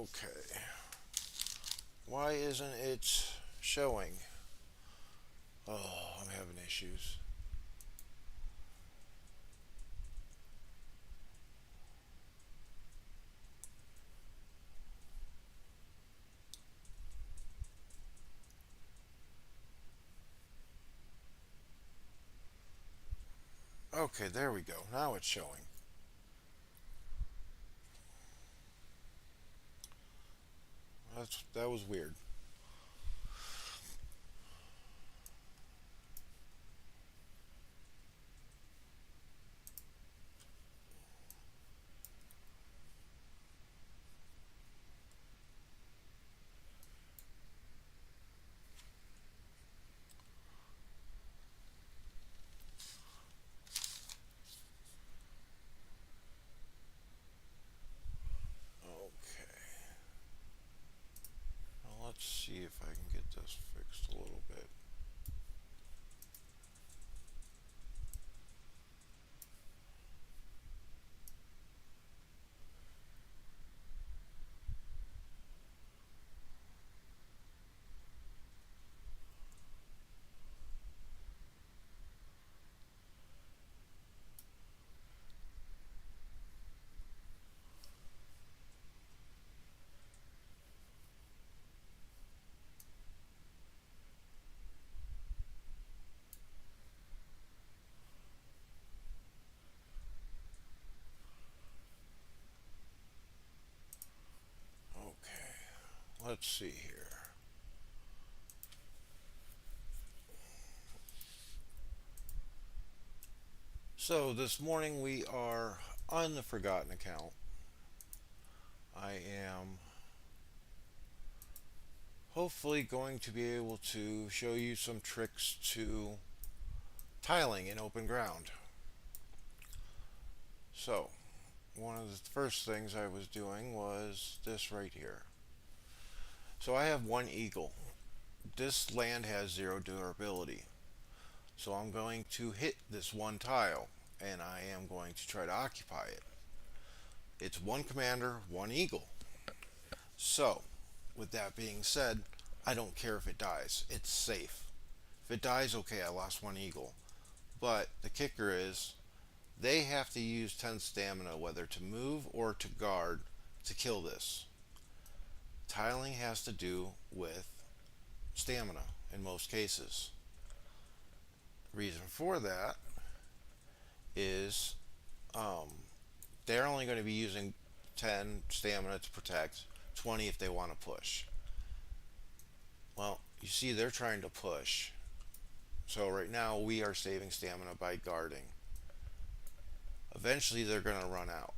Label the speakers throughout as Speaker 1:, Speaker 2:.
Speaker 1: Okay. Why isn't it showing? Oh, I'm having issues. Okay, there we go. Now it's showing. That was weird. Okay. Now let's see if I can get this fixed a little bit. Okay. Let's see here. So this morning we are on the forgotten account. I am hopefully going to be able to show you some tricks to tiling in open ground. So, one of the first things I was doing was this right here. So I have one eagle. This land has zero durability. So I'm going to hit this one tile and I am going to try to occupy it. It's one commander, one eagle. So, with that being said, I don't care if it dies. It's safe. If it dies, okay, I lost one eagle. But the kicker is they have to use 10 stamina whether to move or to guard to kill this. Tiling has to do with stamina in most cases. Reason for that is um, they're only going to be using 10 stamina to protect, 20 if they want to push. Well, you see, they're trying to push. So right now we are saving stamina by guarding. Eventually they're going to run out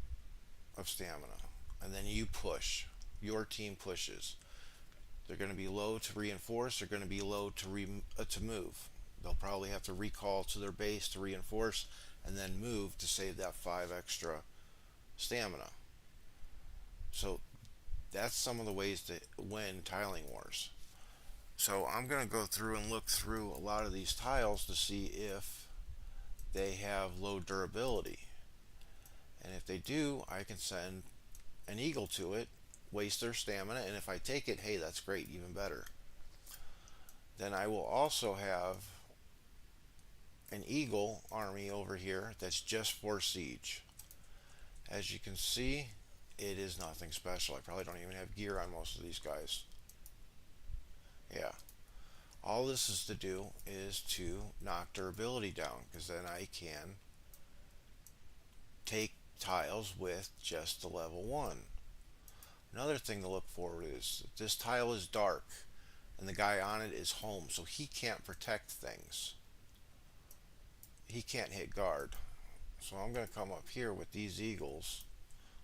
Speaker 1: of stamina. And then you push. Your team pushes. They're going to be low to reinforce. They're going to be low to move. They'll probably have to recall to their base to reinforce and then move to save that 5 extra stamina. So that's some of the ways to win tiling wars. So I'm going to go through and look through a lot of these tiles to see if they have low durability. And if they do, I can send an eagle to it, waste their stamina, and if I take it, hey, that's great, even better. Then I will also have an eagle army over here that's just for siege. As you can see, it is nothing special. I probably don't even have gear on most of these guys. Yeah. All this is to do is to knock durability down, because then I can take tiles with just the level 1. Another thing to look for is if this tile is dark and the guy on it is home, so he can't protect things. He can't hit guard. So I'm going to come up here with these eagles,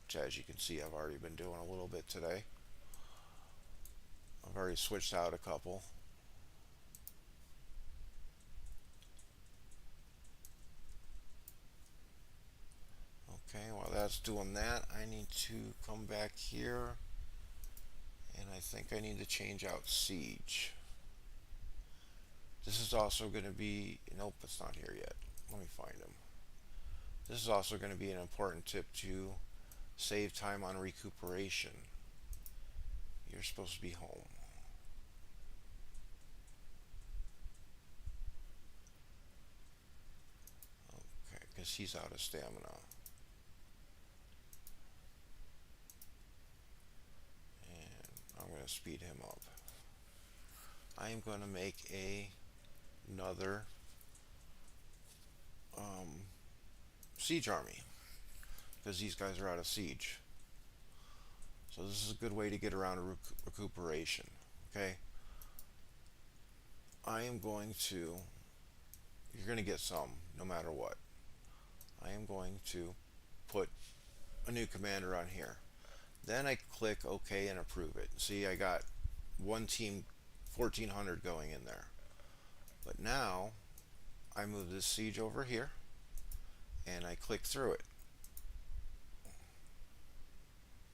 Speaker 1: which as you can see I've already been doing a little bit today. I've already switched out a couple. Okay, while that's doing that, I need to come back here and I think I need to change out siege. This is also going to be, nope, it's not here yet. Let me find him. This is also going to be an important tip to save time on recuperation. You're supposed to be home. Okay, because he's out of stamina. And I'm going to speed him up. I am going to make another siege army because these guys are out of siege. So this is a good way to get around recuperation. Okay, I am going to. You're going to get some no matter what. I am going to put a new commander on here. Then I click OK and approve it. See, I got one team 1400 going in there. But now I move this siege over here and I click through it.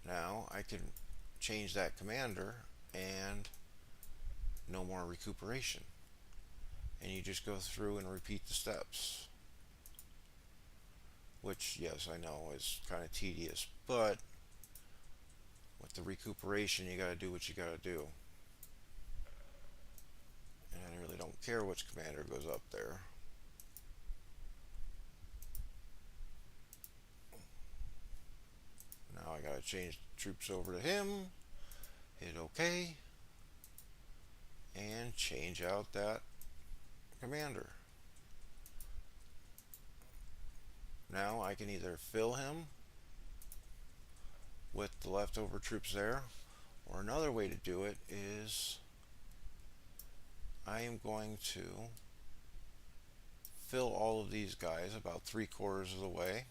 Speaker 1: Now I can change that commander and no more recuperation. And you just go through and repeat the steps. Which, yes, I know is kind of tedious, but with the recuperation, you got to do what you got to do. And I really don't care which commander goes up there. Now I got to change troops over to him, hit OK, and change out that commander. Now I can either fill him with the leftover troops there, or another way to do it is I am going to fill all of these guys about 3/4 of the way.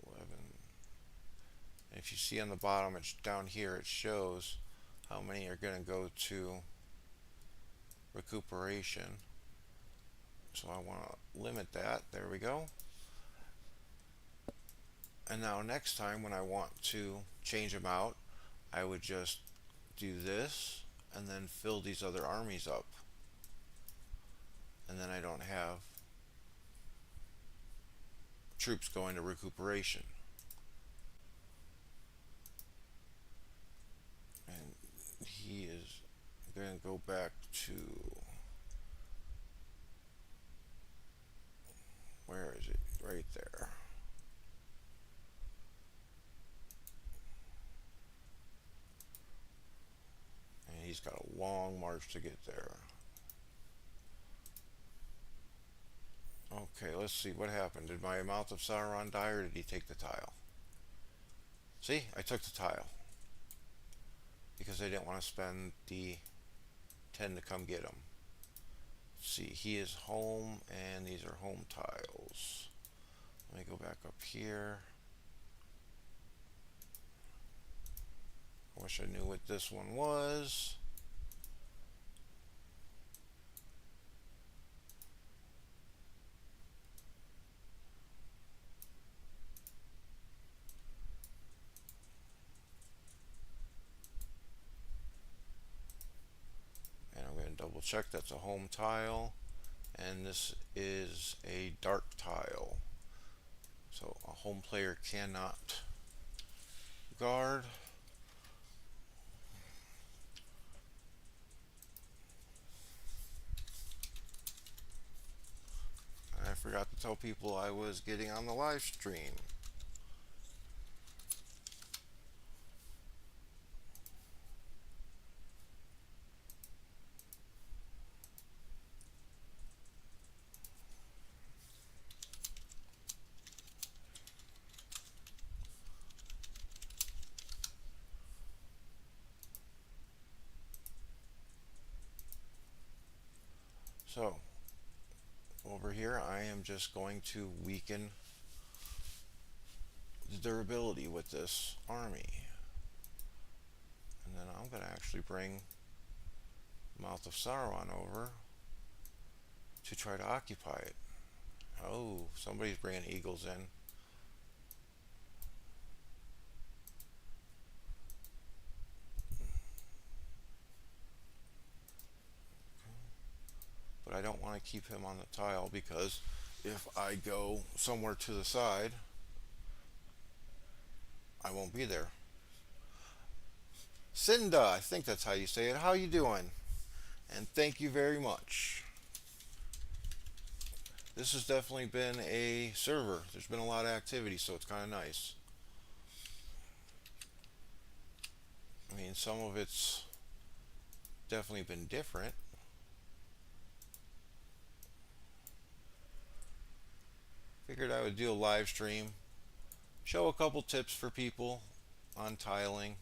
Speaker 1: 11. And if you see on the bottom, it's down here, it shows how many are going to go to recuperation. So I want to limit that. There we go. And now next time when I want to change them out, I would just do this and then fill these other armies up. And then I don't have troops going to recuperation. And he is going to go back to, where is it? Right there. And he's got a long march to get there. Okay, let's see what happened. Did my Mouth of Sauron die, or did he take the tile? See, I took the tile because I didn't want to spend the 10 to come get him. Let's see, he is home, and these are home tiles. Let me go back up here. I wish I knew what this one was. Double check, that's a home tile, and this is a dark tile, so a home player cannot guard. I forgot to tell people I was getting on the live stream. So over here I am just going to weaken the durability with this army, and then I'm going to actually bring Mouth of Sauron over to try to occupy it. Oh, somebody's bringing eagles in. But I don't want to keep him on the tile because if I go somewhere to the side, I won't be there. Cinda, I think that's how you say it. How you doing? And thank you very much. This has definitely been a server. There's been a lot of activity, so it's kind of nice. I mean, some of it's definitely been different. Figured I would do a live stream, show a couple tips for people on tiling.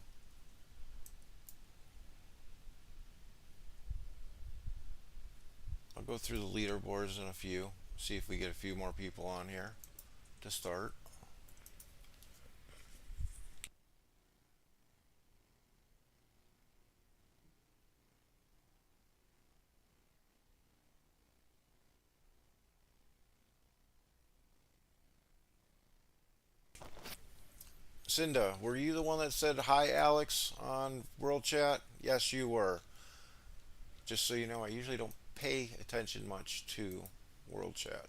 Speaker 1: I'll go through the leaderboards in a few, see if we get a few more people on here to start. Cinda, were you the one that said hi, Alex, on World Chat? Yes, you were. Just so you know, I usually don't pay attention much to World Chat.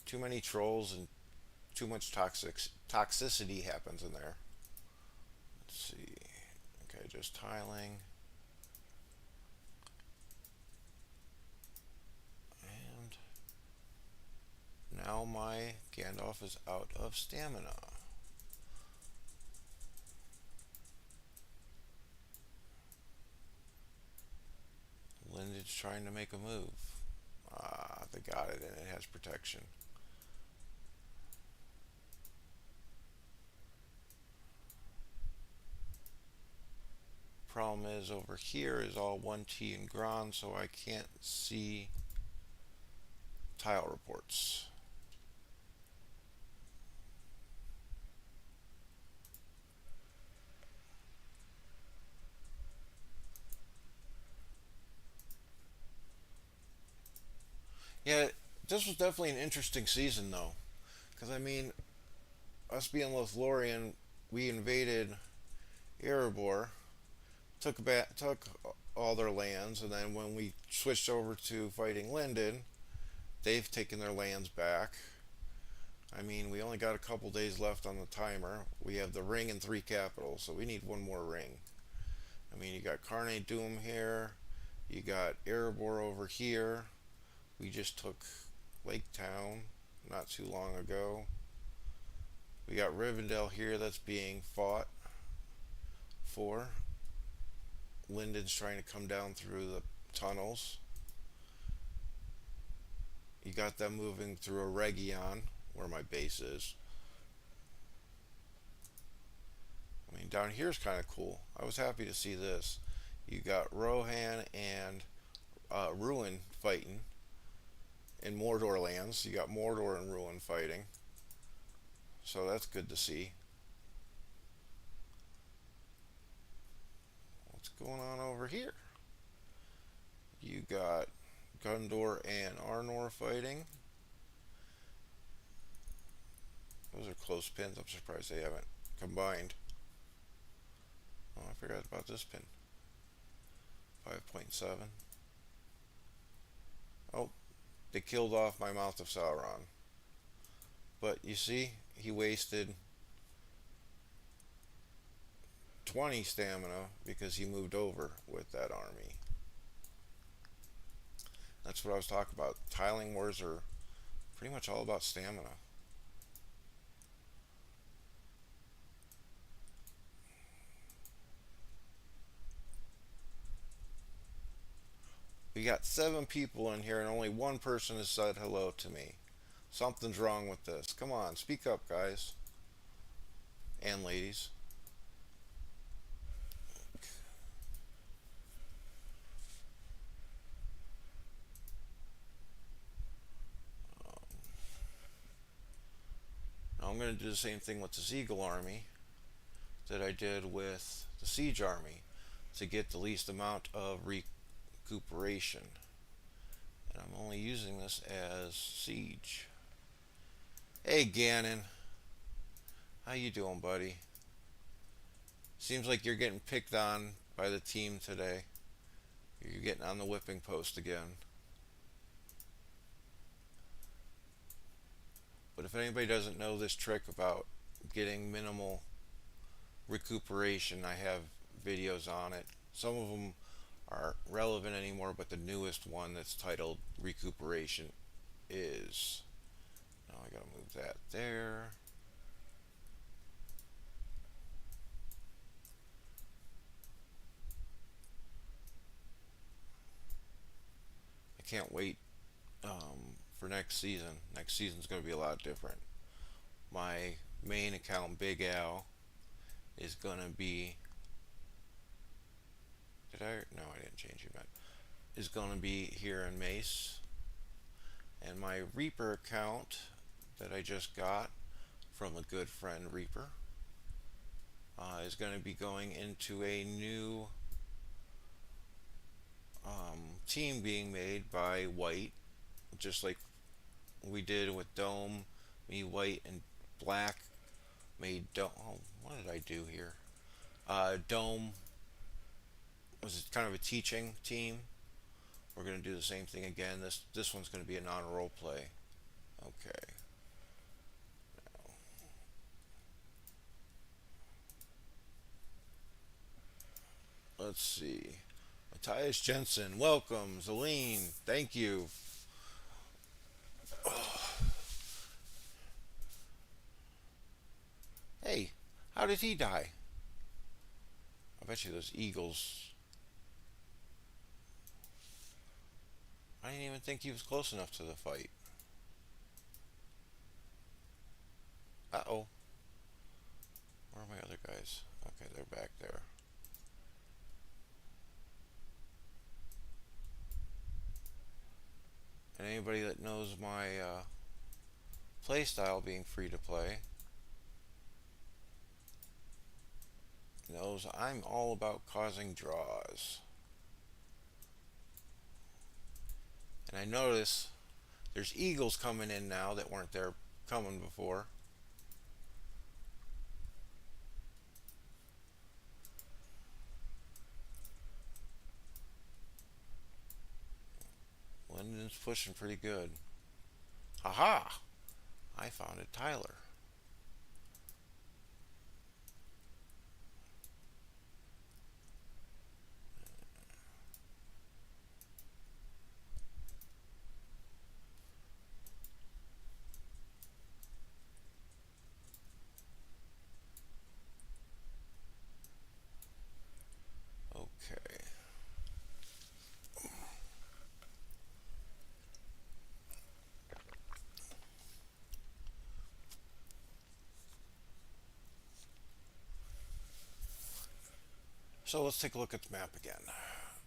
Speaker 1: Too many trolls and too much toxicity happens in there. Let's see. Okay, just tiling. And now my Gandalf is out of stamina. Linden's trying to make a move. Ah, they got it, and it has protection. Problem is, over here is all 1T and GRND, so I can't see tile reports. Yeah, this was definitely an interesting season, though. Because, I mean, us being Lothlorien, we invaded Erebor, took all their lands, and then when we switched over to fighting Linden, they've taken their lands back. I mean, we only got a couple days left on the timer. We have the ring and 3 capitals, so we need one more ring. I mean, you got Carne Doom here, you got Erebor over here. We just took Lake Town not too long ago. We got Rivendell here that's being fought for. Linden's trying to come down through the tunnels. You got them moving through Eregion, where my base is. I mean, down here's kind of cool. I was happy to see this. You got Rohan and Ruin fighting in Mordor lands. You got Mordor and Ruin fighting. So that's good to see. What's going on over here? You got Gondor and Arnor fighting. Those are close pins. I'm surprised they haven't combined. Oh, I forgot about this pin. 5.7. Oh, they killed off my Mouth of Sauron. But you see, he wasted 20 stamina because he moved over with that army. That's what I was talking about. Tiling wars are pretty much all about stamina. We got 7 people in here and only one person has said hello to me. Something's wrong with this. Come on, speak up, guys. And ladies. Now I'm going to do the same thing with the Zeagle army that I did with the Siege army to get the least amount of recuperation. And I'm only using this as Siege. Hey, Gannon. How you doing, buddy? Seems like you're getting picked on by the team today. You're getting on the whipping post again. But if anybody doesn't know this trick about getting minimal recuperation. I have videos on it. Some of them aren't relevant anymore, but the newest one that's titled recuperation is. Now I gotta move that there. I can't wait for next season. Next season's gonna be a lot different. My main account, Big Al, is gonna be. Did I? No, I didn't change it. Is gonna be here in MACE, and my Reaper account that I just got from a good friend Reaper is going to be going into a new team being made by White, just like we did with Dome. Me, White, and Black made Dome. Oh, what did I do here? Dome was kind of a teaching team. We're going to do the same thing again. This one's going to be a non-role play. Okay. Let's see. Matthias Jensen, welcome. Zeline, thank you. Hey, how did he die? I bet you those Eagles. I didn't even think he was close enough to the fight. Uh oh. Where are my other guys? Okay, they're back there. And anybody that knows my playstyle being free to play knows I'm all about causing draws. And I notice there's Eagles coming in now that weren't there coming before. Linden's pushing pretty good. Aha! I found it, Tyler. Okay. So let's take a look at the map again,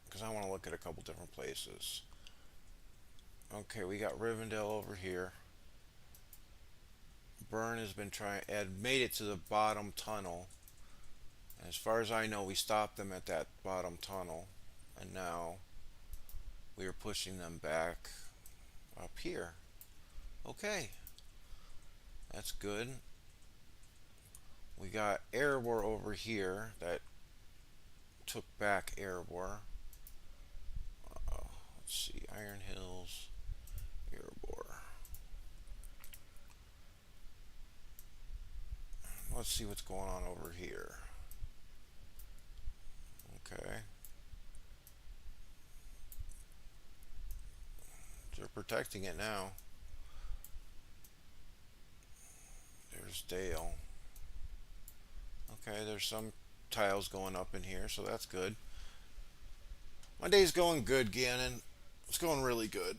Speaker 1: because I want to look at a couple different places. Okay, we got Rivendell over here. Burn has been had made it to the bottom tunnel. And as far as I know, we stopped them at that bottom tunnel, and now we are pushing them back up here. Okay, that's good. We got Erebor over here that took back Erebor. Let's see, Iron Hills, Erebor. Let's see what's going on over here. Okay. They're protecting it now. There's Dale. Okay, there's some tiles going up in here, so that's good. My day's going good, Gannon. It's going really good.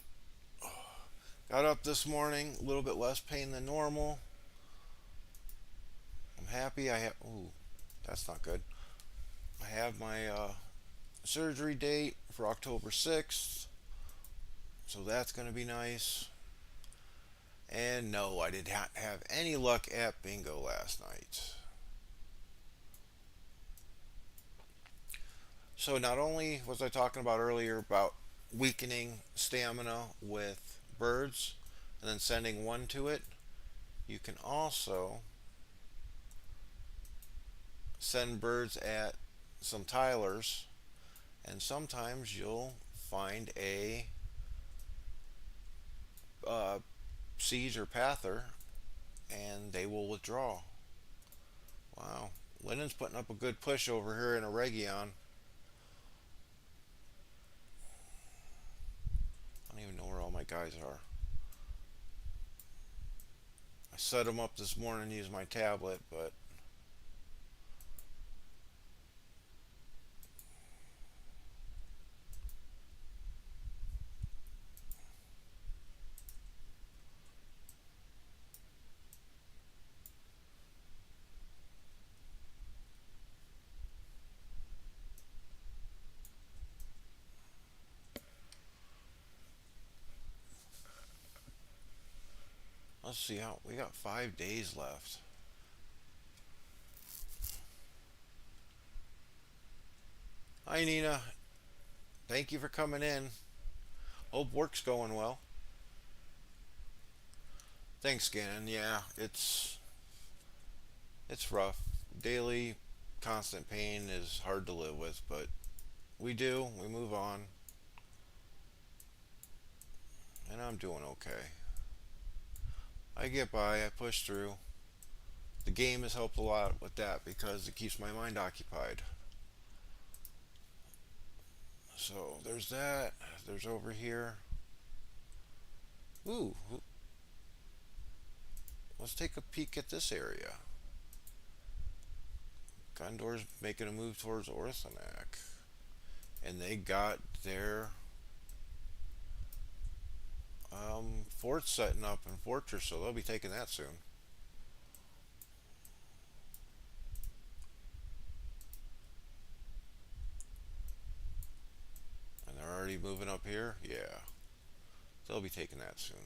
Speaker 1: Got up this morning, a little bit less pain than normal. I'm happy. I have. Ooh, that's not good. I have my surgery date for October 6th, so that's going to be nice. And no, I did not have any luck at bingo last night. So not only was I talking about earlier about weakening stamina with birds and then sending one to it, you can also send birds at some tilers, and sometimes you'll find a siege or pather, and they will withdraw. Wow. Lennon's putting up a good push over here in a Region. I don't even know where all my guys are. I set them up this morning to use my tablet, but let's see how we got 5 days left. Hi Nina, thank you for coming in. Hope work's going well. Thanks, Gannon. Yeah, it's rough. Daily, constant pain is hard to live with, but we move on, and I'm doing okay. I get by, I push through. The game has helped a lot with that because it keeps my mind occupied. So there's that. There's over here. Ooh, let's take a peek at this area. Gondor's making a move towards Orthonac. And they got their fort setting up in Fortress, so they'll be taking that soon. And they're already moving up here? Yeah. They'll be taking that soon.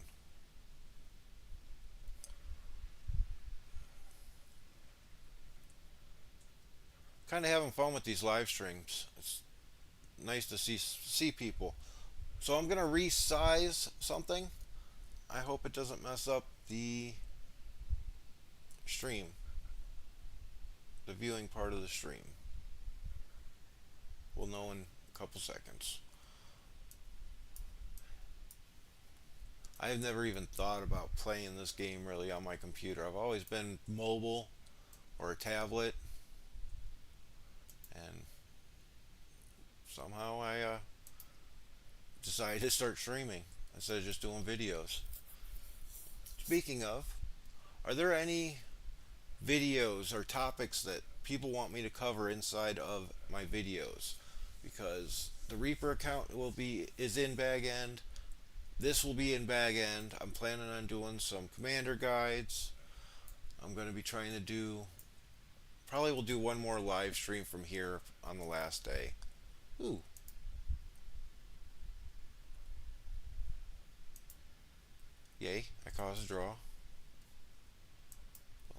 Speaker 1: Kind of having fun with these live streams. It's nice to see people. So I'm gonna resize something. I hope it doesn't mess up the stream, the viewing part of the stream. We'll know in a couple seconds. I have never even thought about playing this game really on my computer. I've always been mobile or a tablet, and somehow I decided to start streaming instead of just doing videos. Speaking of, are there any videos or topics that people want me to cover inside of my videos? Because the Reaper account is in Bag End. This will be in Bag End. I'm planning on doing some commander guides. I'm going to be trying to do, probably will do one more live stream from here on the last day. Ooh. Yay, I caused a draw.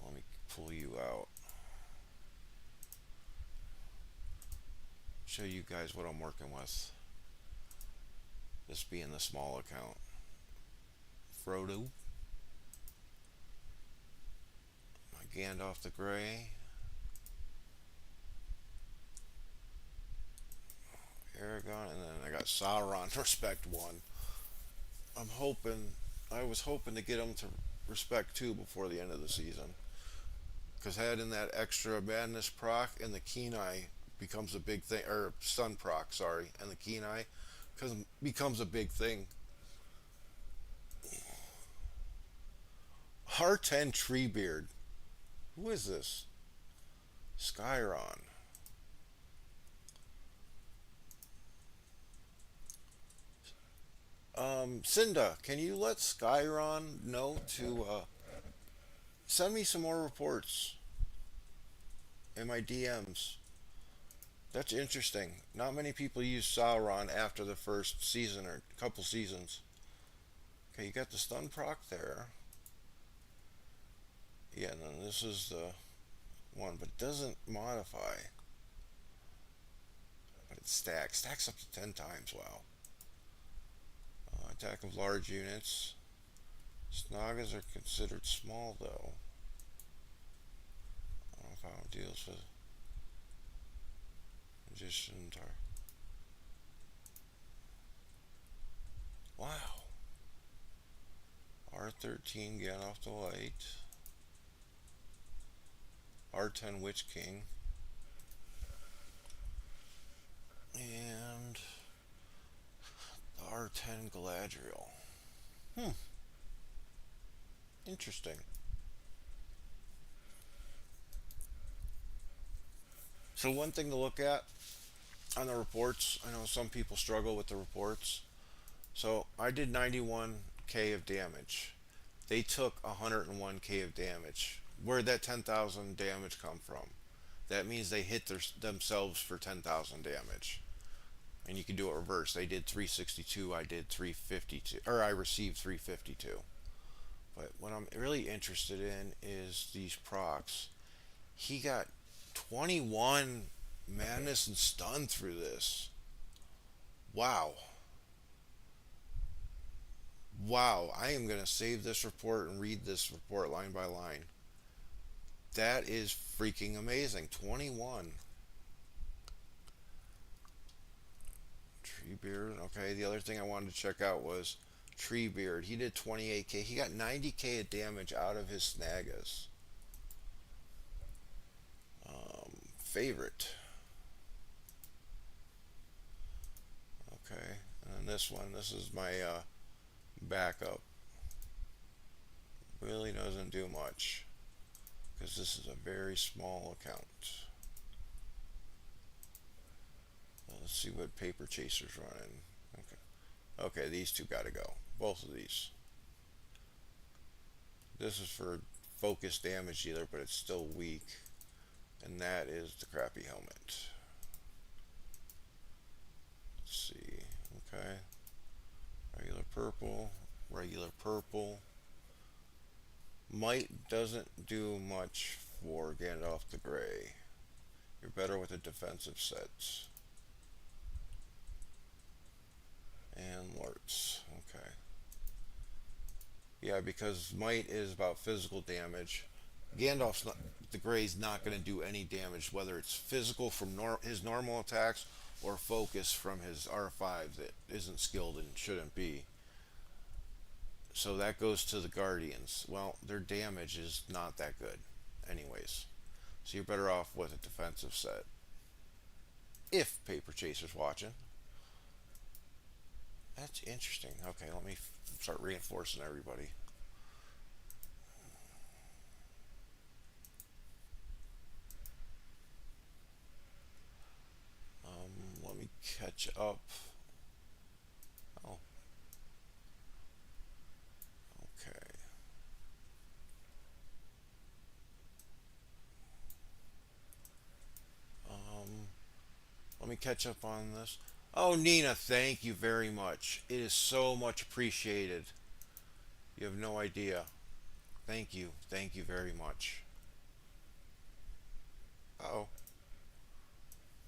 Speaker 1: Let me pull you out. Show you guys what I'm working with. This being the small account. Frodo. My Gandalf the Grey. Aragon, and then I got Sauron Respect 1. I was hoping to get him to Respect 2 before the end of the season. Because adding that extra Madness proc and the Keen Eye becomes a big thing, or Stun proc, sorry, and the Keen Eye becomes a big thing. R10 Treebeard. Who is this? Skyron. Cinda, can you let Skyron know to send me some more reports in my DMs? That's interesting. Not many people use Sauron after the first season or couple seasons. Okay, you got the stun proc there. Yeah, and then this is the one, but it doesn't modify. But it stacks. Stacks up to 10 times. Wow. Attack of large units. Snagas are considered small, though. I don't know if how it deals with magicians or. Wow. R13, get off the light. R10 Witch King, and the R10 Galadriel. Hmm, interesting. So one thing to look at on the reports, I know some people struggle with the reports. So I did 91k of damage. They took 101k of damage. Where'd that 10,000 damage come from? That means they hit themselves for 10,000 damage. And you can do it reverse. They did 362, I did 352, or I received 352. But what I'm really interested in is these procs. He got 21 madness and stun through this. Wow. Wow. I am going to save this report and read this report line by line. That is freaking amazing. 21. Treebeard. Okay, the other thing I wanted to check out was Treebeard. He did 28k. He got 90k of damage out of his Snagas. Favorite. Okay, and this one. This is my backup. Really doesn't do much because this is a very small account. Let's see what Paper Chaser's running. Okay. Okay, these two got to go. Both of these. This is for focus damage dealer, but it's still weak. And that is the crappy helmet. Let's see. Okay. Regular purple. Regular purple. Might doesn't do much for Gandalf the Grey. You're better with the defensive sets. And Lortz. Okay. Yeah, because might is about physical damage. Gandalf's not, the Grey's not going to do any damage, whether it's physical from his normal attacks or focus from his R5 that isn't skilled and shouldn't be. So that goes to the Guardians. Well, their damage is not that good, anyways. So you're better off with a defensive set. If Paper Chaser's watching. That's interesting. Okay, let me start reinforcing everybody. Let me catch up. Oh, okay. Let me catch up on this. Oh, Nina, thank you very much. It is so much appreciated. You have no idea. Thank you. Thank you very much. Oh,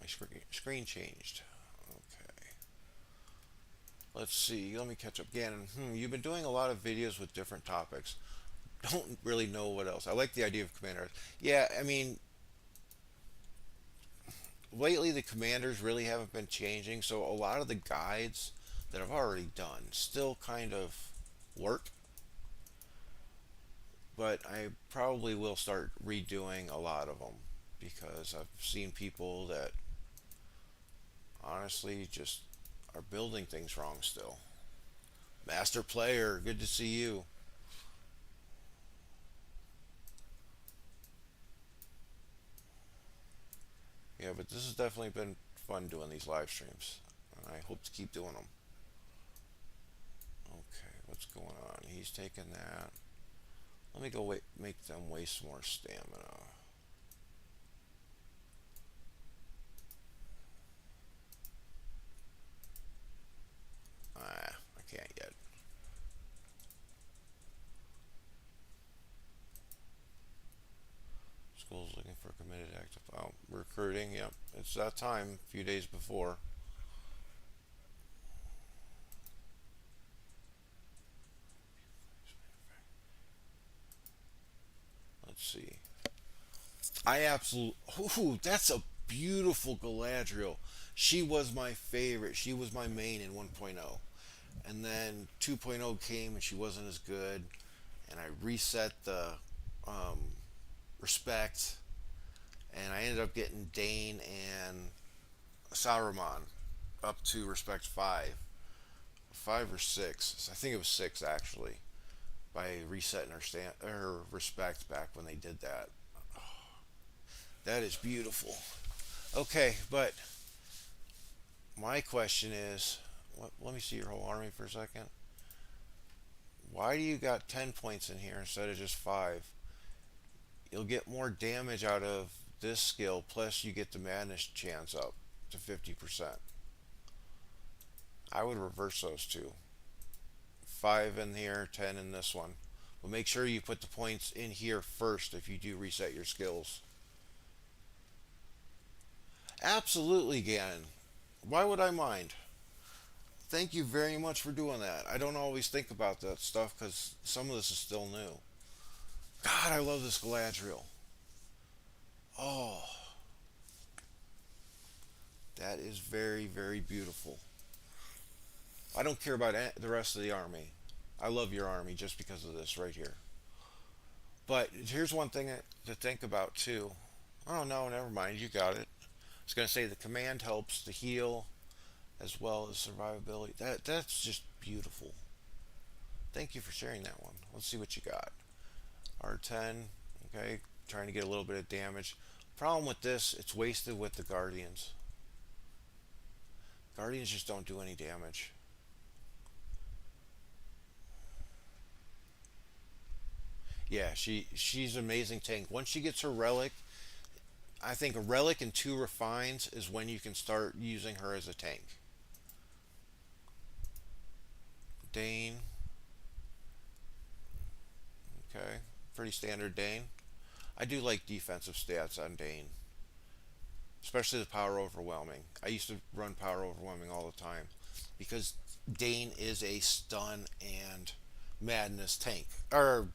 Speaker 1: my screen changed. Okay. Let's see. Let me catch up again. You've been doing a lot of videos with different topics. Don't really know what else. I like the idea of commanders. Yeah, I mean, lately the commanders really haven't been changing, so a lot of the guides that I've already done still kind of work, but I probably will start redoing a lot of them because I've seen people that honestly just are building things wrong still. Master player, good to see you. Yeah, but this has definitely been fun doing these live streams, and I hope to keep doing them. Okay, what's going on? He's taking that. Let me go make them waste more stamina. I can't yet. School's looking for committed active. Oh, recruiting. Yep, it's that time. A few days before. Let's see. I absolutely. Ooh, that's a beautiful Galadriel. She was my favorite. She was my main in 1.0. And then 2.0 came and she wasn't as good. And I reset the respect. and I ended up getting Dane and Saruman up to respect 5 or 6. I think it was 6 actually, by resetting her respect back when they did that. That is beautiful. Okay, but my question is, let me see your whole army for a second. Why do you got 10 points in here instead of just 5? You'll get more damage out of this skill, plus you get the madness chance up to 50%. I would reverse those two. 5 in here, 10 in this one. But make sure you put the points in here first if you do reset your skills. Absolutely, Gannon. Why would I mind? Thank you very much for doing that. I don't always think about that stuff because some of this is still new. God, I love this Galadriel. Oh, that is very, very beautiful. I don't care about the rest of the army. I love your army just because of this right here. But here's one thing to think about too. Oh no, never mind. You got it. I was gonna say the command helps to heal as well as survivability. That's just beautiful. Thank you for sharing that one. Let's see what you got. R10. Okay, trying to get a little bit of damage. Problem with this, it's wasted with the Guardians. Guardians just don't do any damage. Yeah, she's an amazing tank. Once she gets her relic, I think a relic and 2 refines is when you can start using her as a tank. Dane. Okay, pretty standard Dane. I do like defensive stats on Dane, especially the power overwhelming. I used to run power overwhelming all the time because Dane is a stun and madness tank, or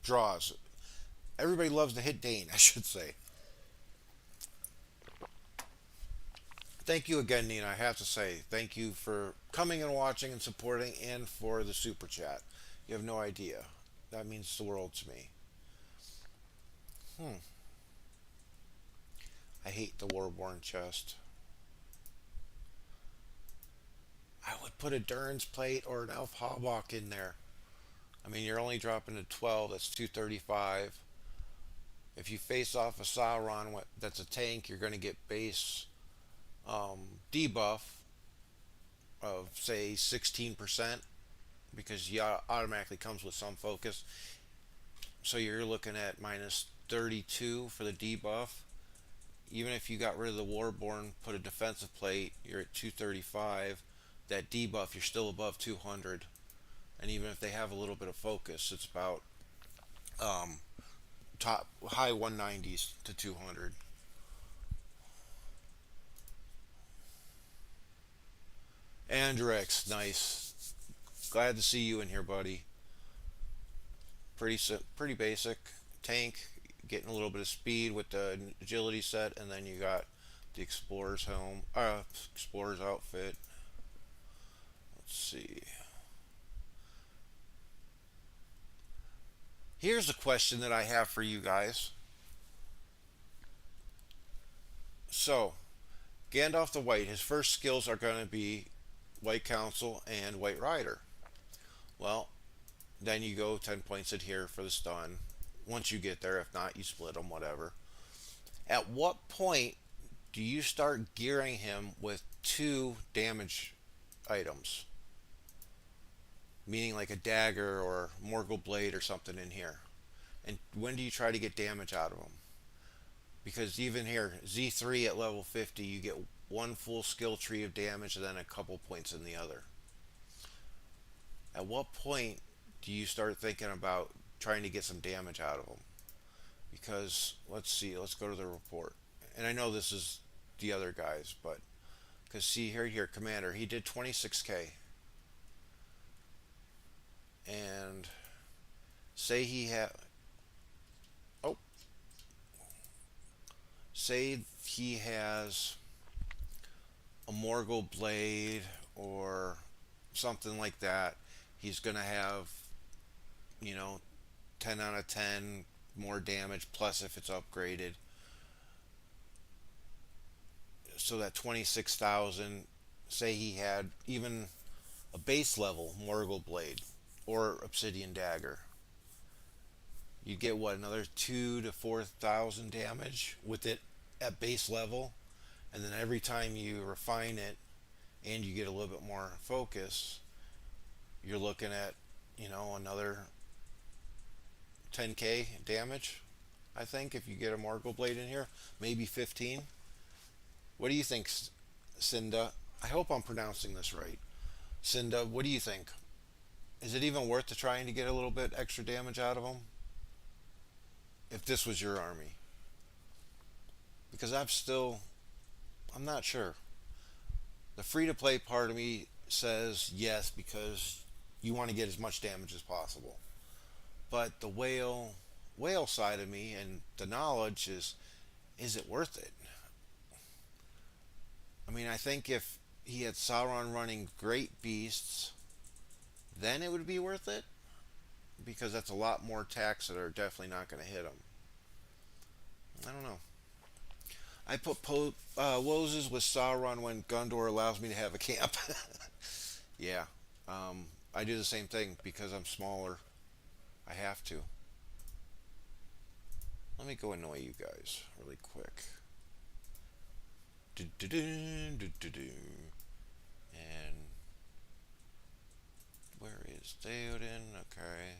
Speaker 1: draws. Everybody loves to hit Dane, I should say. Thank you again, Nina. I have to say, thank you for coming and watching and supporting, and for the super chat. You have no idea. That means the world to me. Hmm. I hate the Warborn chest. I would put a Durin's plate or an Elf Hawk in there. I mean, you're only dropping to 12. That's 235. If you face off a Sauron that's a tank, you're going to get base debuff of say 16% because he automatically comes with some focus. So you're looking at minus 32 for the debuff. Even if you got rid of the Warborn, put a defensive plate, you're at 235. That debuff, you're still above 200. And even if they have a little bit of focus, it's about um, top high 190s to 200. Andrex, nice. Glad to see you in here, buddy. Pretty basic tank, getting a little bit of speed with the agility set, and then you got the explorer's outfit. Let's see. Here's a question that I have for you guys. So, Gandalf the White, his first skills are going to be White Council and White Rider. Well, then you go 10 points in here for the stun. Once you get there, if not, you split them, whatever. At what point do you start gearing him with 2 damage items? Meaning like a dagger or Morgul Blade or something in here. And when do you try to get damage out of him? Because even here, Z3 at level 50, you get 1 full skill tree of damage and then a couple points in the other. At what point do you start thinking about trying to get some damage out of him? Because, let's see, let's go to the report. And I know this is the other guys, but, because see here, Commander, he did 26k. And say he had, oh, say he has a Morgul Blade or something like that, he's going to have, 10 out of 10 more damage, plus if it's upgraded. So that 26,000, say he had even a base level Morgul blade or obsidian dagger, you get what, another 2 to 4,000 damage with it at base level, and then every time you refine it and you get a little bit more focus, you're looking at, another 10k damage. I think if you get a Morgul blade in here, maybe 15. What do you think, Cinda? I hope I'm pronouncing this right. Cinda, what do you think? Is it even worth to trying to get a little bit extra damage out of them if this was your army? Because I'm not sure. The free to play part of me says yes because you want to get as much damage as possible. But the whale side of me and the knowledge is it worth it? I mean, I think if he had Sauron running great beasts, then it would be worth it because that's a lot more attacks that are definitely not going to hit him. I don't know. I put Wozes with Sauron when Gondor allows me to have a camp. Yeah, I do the same thing because I'm smaller. I have to. Let me go annoy you guys really quick. And where is Theoden? Okay.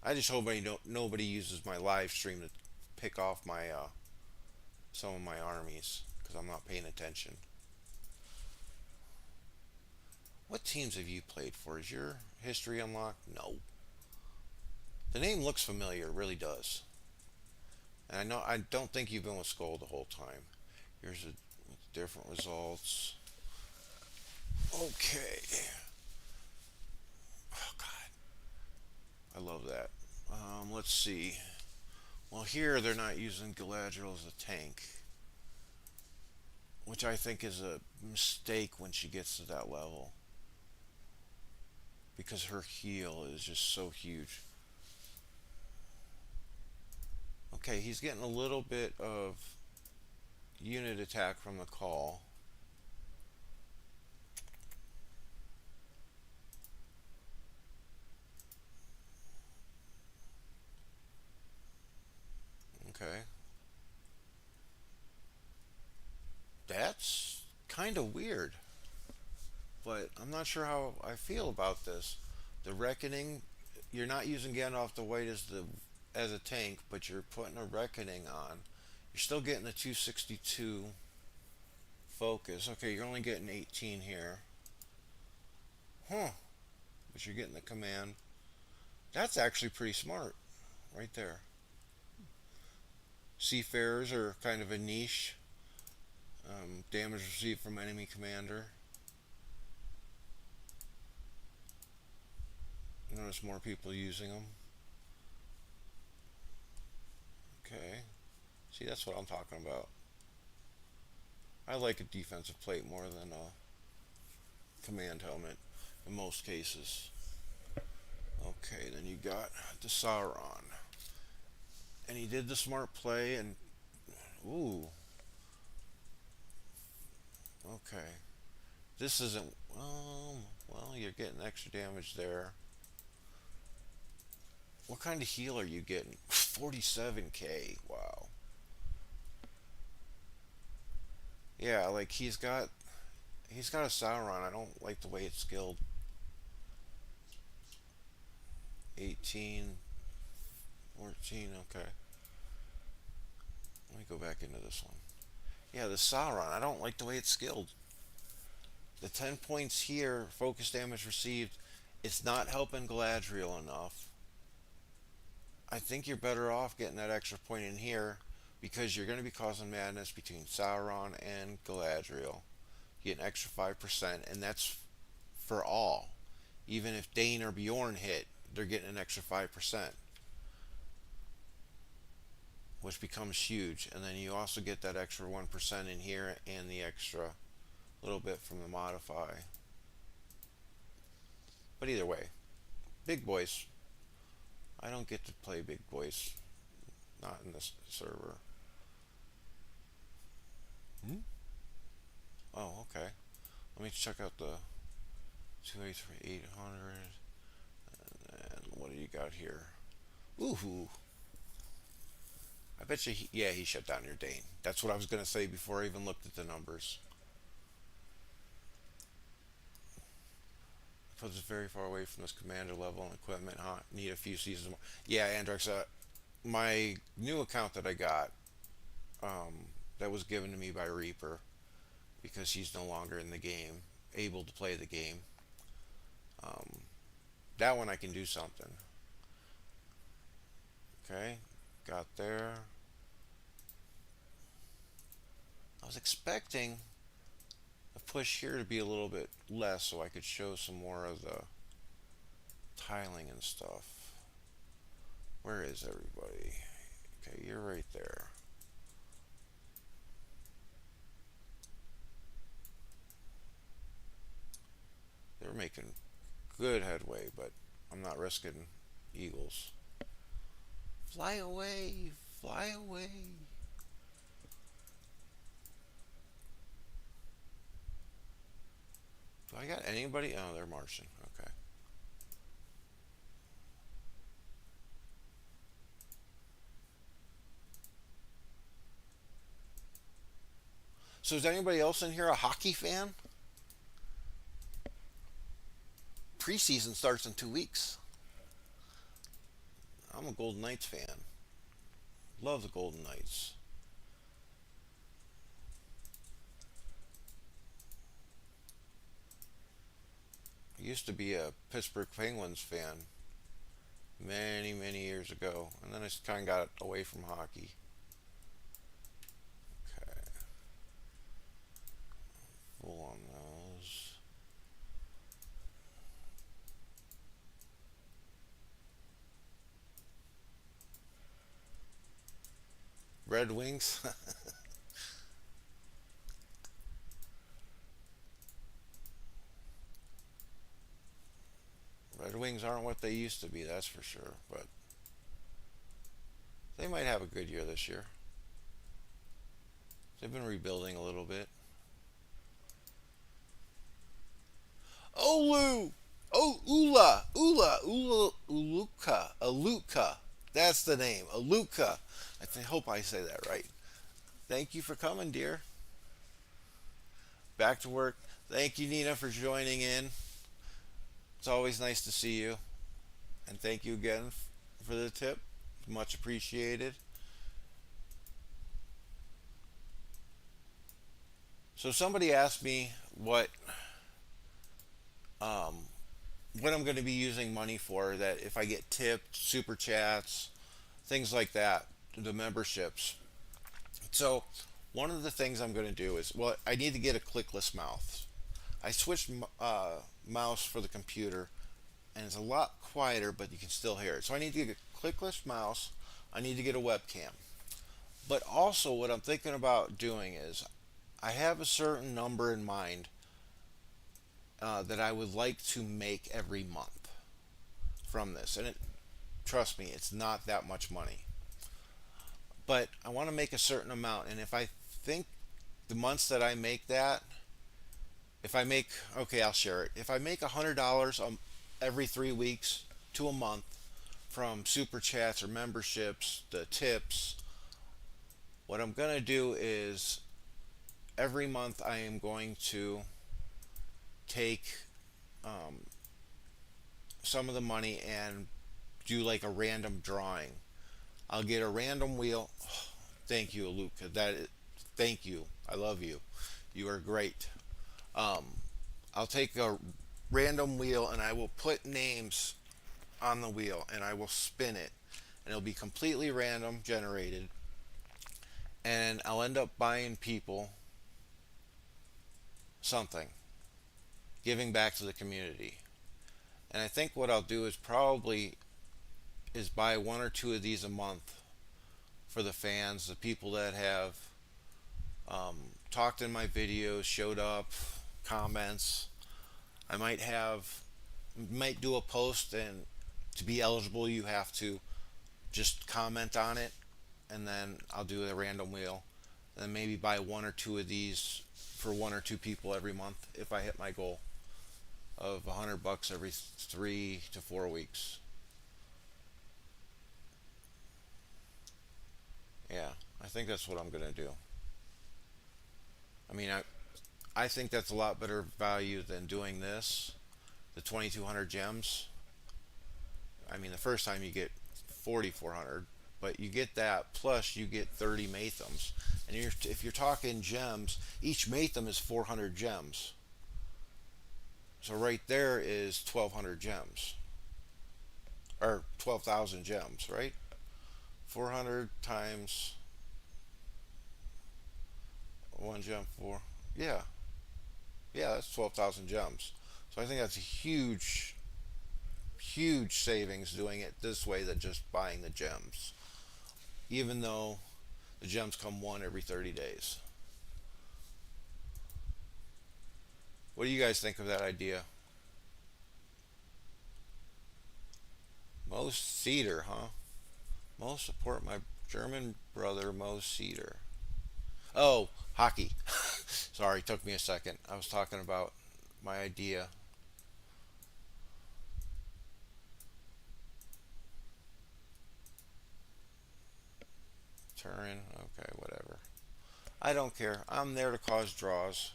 Speaker 1: I just hope nobody uses my live stream to pick off my some of my armies because I'm not paying attention. What teams have you played for? Is your history unlocked? No. The name looks familiar, it really does. And I don't think you've been with Skull the whole time. Here's a different results. Okay. Oh God, I love that. Let's see. Well, here they're not using Galadriel as a tank, which I think is a mistake when she gets to that level because her heal is just so huge. Okay, he's getting a little bit of unit attack from the call. Okay. That's kind of weird, but I'm not sure how I feel about this. The Reckoning, you're not using Gandalf the White as a tank, but you're putting a Reckoning on. You're still getting the 262 focus. Okay, you're only getting 18 here. Huh. But you're getting the command. That's actually pretty smart right there. Seafarers are kind of a niche. Damage received from enemy commander. Notice more people using them. Okay. See, that's what I'm talking about. I like a defensive plate more than a command helmet in most cases. Okay, then you got the Sauron. And he did the smart play and... Ooh. Okay. This isn't... well, you're getting extra damage there. What kind of heal are you getting? 47k. Wow. Yeah, like he's got a Sauron. I don't like the way it's skilled. 18, 14. Okay. Let me go back into this one. Yeah, the Sauron. I don't like the way it's skilled. The 10 points here, focus damage received, it's not helping Galadriel enough. I think you're better off getting that extra point in here because you're going to be causing madness between Sauron and Galadriel. You get an extra 5%, and that's for all. Even if Dane or Bjorn hit, they're getting an extra 5%, which becomes huge. And then you also get that extra 1% in here and the extra little bit from the modify. But either way, big boys. I don't get to play big boys. Not in this server. Oh, okay. Let me check out the 283 800. And what do you got here? Ooh, I bet you. Yeah, he shut down your Dane. That's what I was gonna say before I even looked at the numbers. Puts us very far away from this commander level and equipment. Huh? Need a few seasons more. Yeah, Andrex. My new account that I got, that was given to me by Reaper because he's no longer in the game, able to play the game. Um, that one I can do something. Okay, got there. I was expecting the push here to be a little bit less so I could show some more of the tiling and stuff. Where is everybody? Okay, you're right there. They're making good headway, but I'm not risking eagles. Fly away, fly away. Do I got anybody? Oh, they're Martian. Okay. So is anybody else in here a hockey fan? Preseason starts in 2 weeks. I'm a Golden Knights fan. Love the Golden Knights. I used to be a Pittsburgh Penguins fan many, many years ago, and then I just kind of got away from hockey. Okay, full on those. Red Wings. Red Wings aren't what they used to be, that's for sure. But they might have a good year this year. They've been rebuilding a little bit. Olu! Oh, Aluka. That's the name, Aluka. Hope I say that right. Thank you for coming, dear. Back to work. Thank you, Nina, for joining in. It's always nice to see you. And thank you again for the tip. Much appreciated. So somebody asked me um, what I'm going to be using money for. That if I get tipped, super chats, things like that, the memberships. So one of the things I'm going to do is, well, I need to get a clickless mouse. I switched mouse for the computer, and it's a lot quieter, but you can still hear it. So I need to get a clickless mouse. I need to get a webcam. But also, what I'm thinking about doing is, I have a certain number in mind that I would like to make every month from this. And trust me, it's not that much money. But I want to make a certain amount. And if I think the months that I make that, if I make, okay, I'll share it. If I make $100 every 3 weeks to a month from super chats or memberships, the tips, what I'm going to do is every month I am going to take um, some of the money and do like a random drawing. I'll get a random wheel. Oh, thank you, Luca. Thank you. I love you. You are great. Um, I'll take a random wheel and I will put names on the wheel and I will spin it, and it'll be completely random generated, and I'll end up buying people something, giving back to the community. And I think what I'll do is probably is buy one or two of these a month for the fans, the people that have talked in my videos, showed up, comments. I might do a post, and to be eligible you have to just comment on it, and then I'll do a random wheel. and then maybe buy one or two of these for one or two people every month if I hit my goal of $100 every 3 to 4 weeks. Yeah, I think that's what I'm gonna do. I mean, I think that's a lot better value than doing this. The 2,200 gems. I mean, the first time you get 4,400, but you get that plus you get 30 Mathams. And if you're talking gems, each Matham is 400 gems. So right there is 1,200 gems, or 12,000 gems, right? 400 times one gem, four. Yeah, yeah, that's 12,000 gems. So I think that's a huge, huge savings doing it this way than just buying the gems. Even though the gems come one every 30 days. What do you guys think of that idea? Most Cedar, huh? Most support my German brother, Most Cedar. Oh, hockey. Sorry, took me a second. I was talking about my idea. Turin, okay, whatever. I don't care. I'm there to cause draws.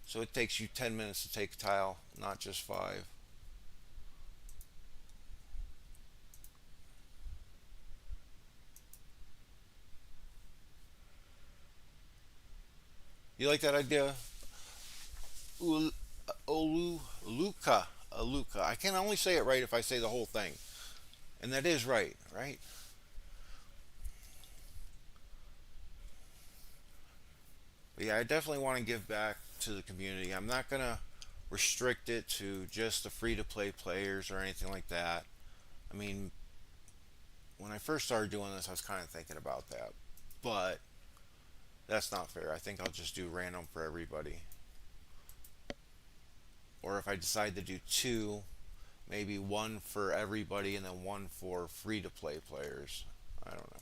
Speaker 1: So it takes you 10 minutes to take a tile, not just 5. You like that idea? Olu, Luca. Luca. I can only say it right if I say the whole thing. And that is right, right? But yeah, I definitely want to give back to the community. I'm not going to restrict it to just the free to play players or anything like that. I mean, when I first started doing this, I was kind of thinking about that. But that's not fair. I think I'll just do random for everybody. Or if I decide to do two, maybe one for everybody and then one for free to play players. I don't know.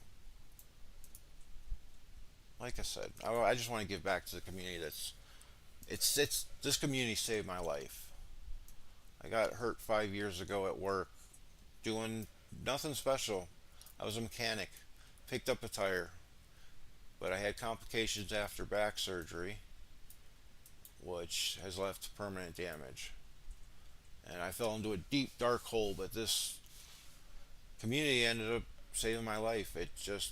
Speaker 1: Like I said, I just want to give back to the community. It's this community saved my life. I got hurt 5 years ago at work doing nothing special. I was a mechanic, picked up a tire, but I had complications after back surgery, which has left permanent damage. And I fell into a deep dark hole, but this community ended up saving my life. It just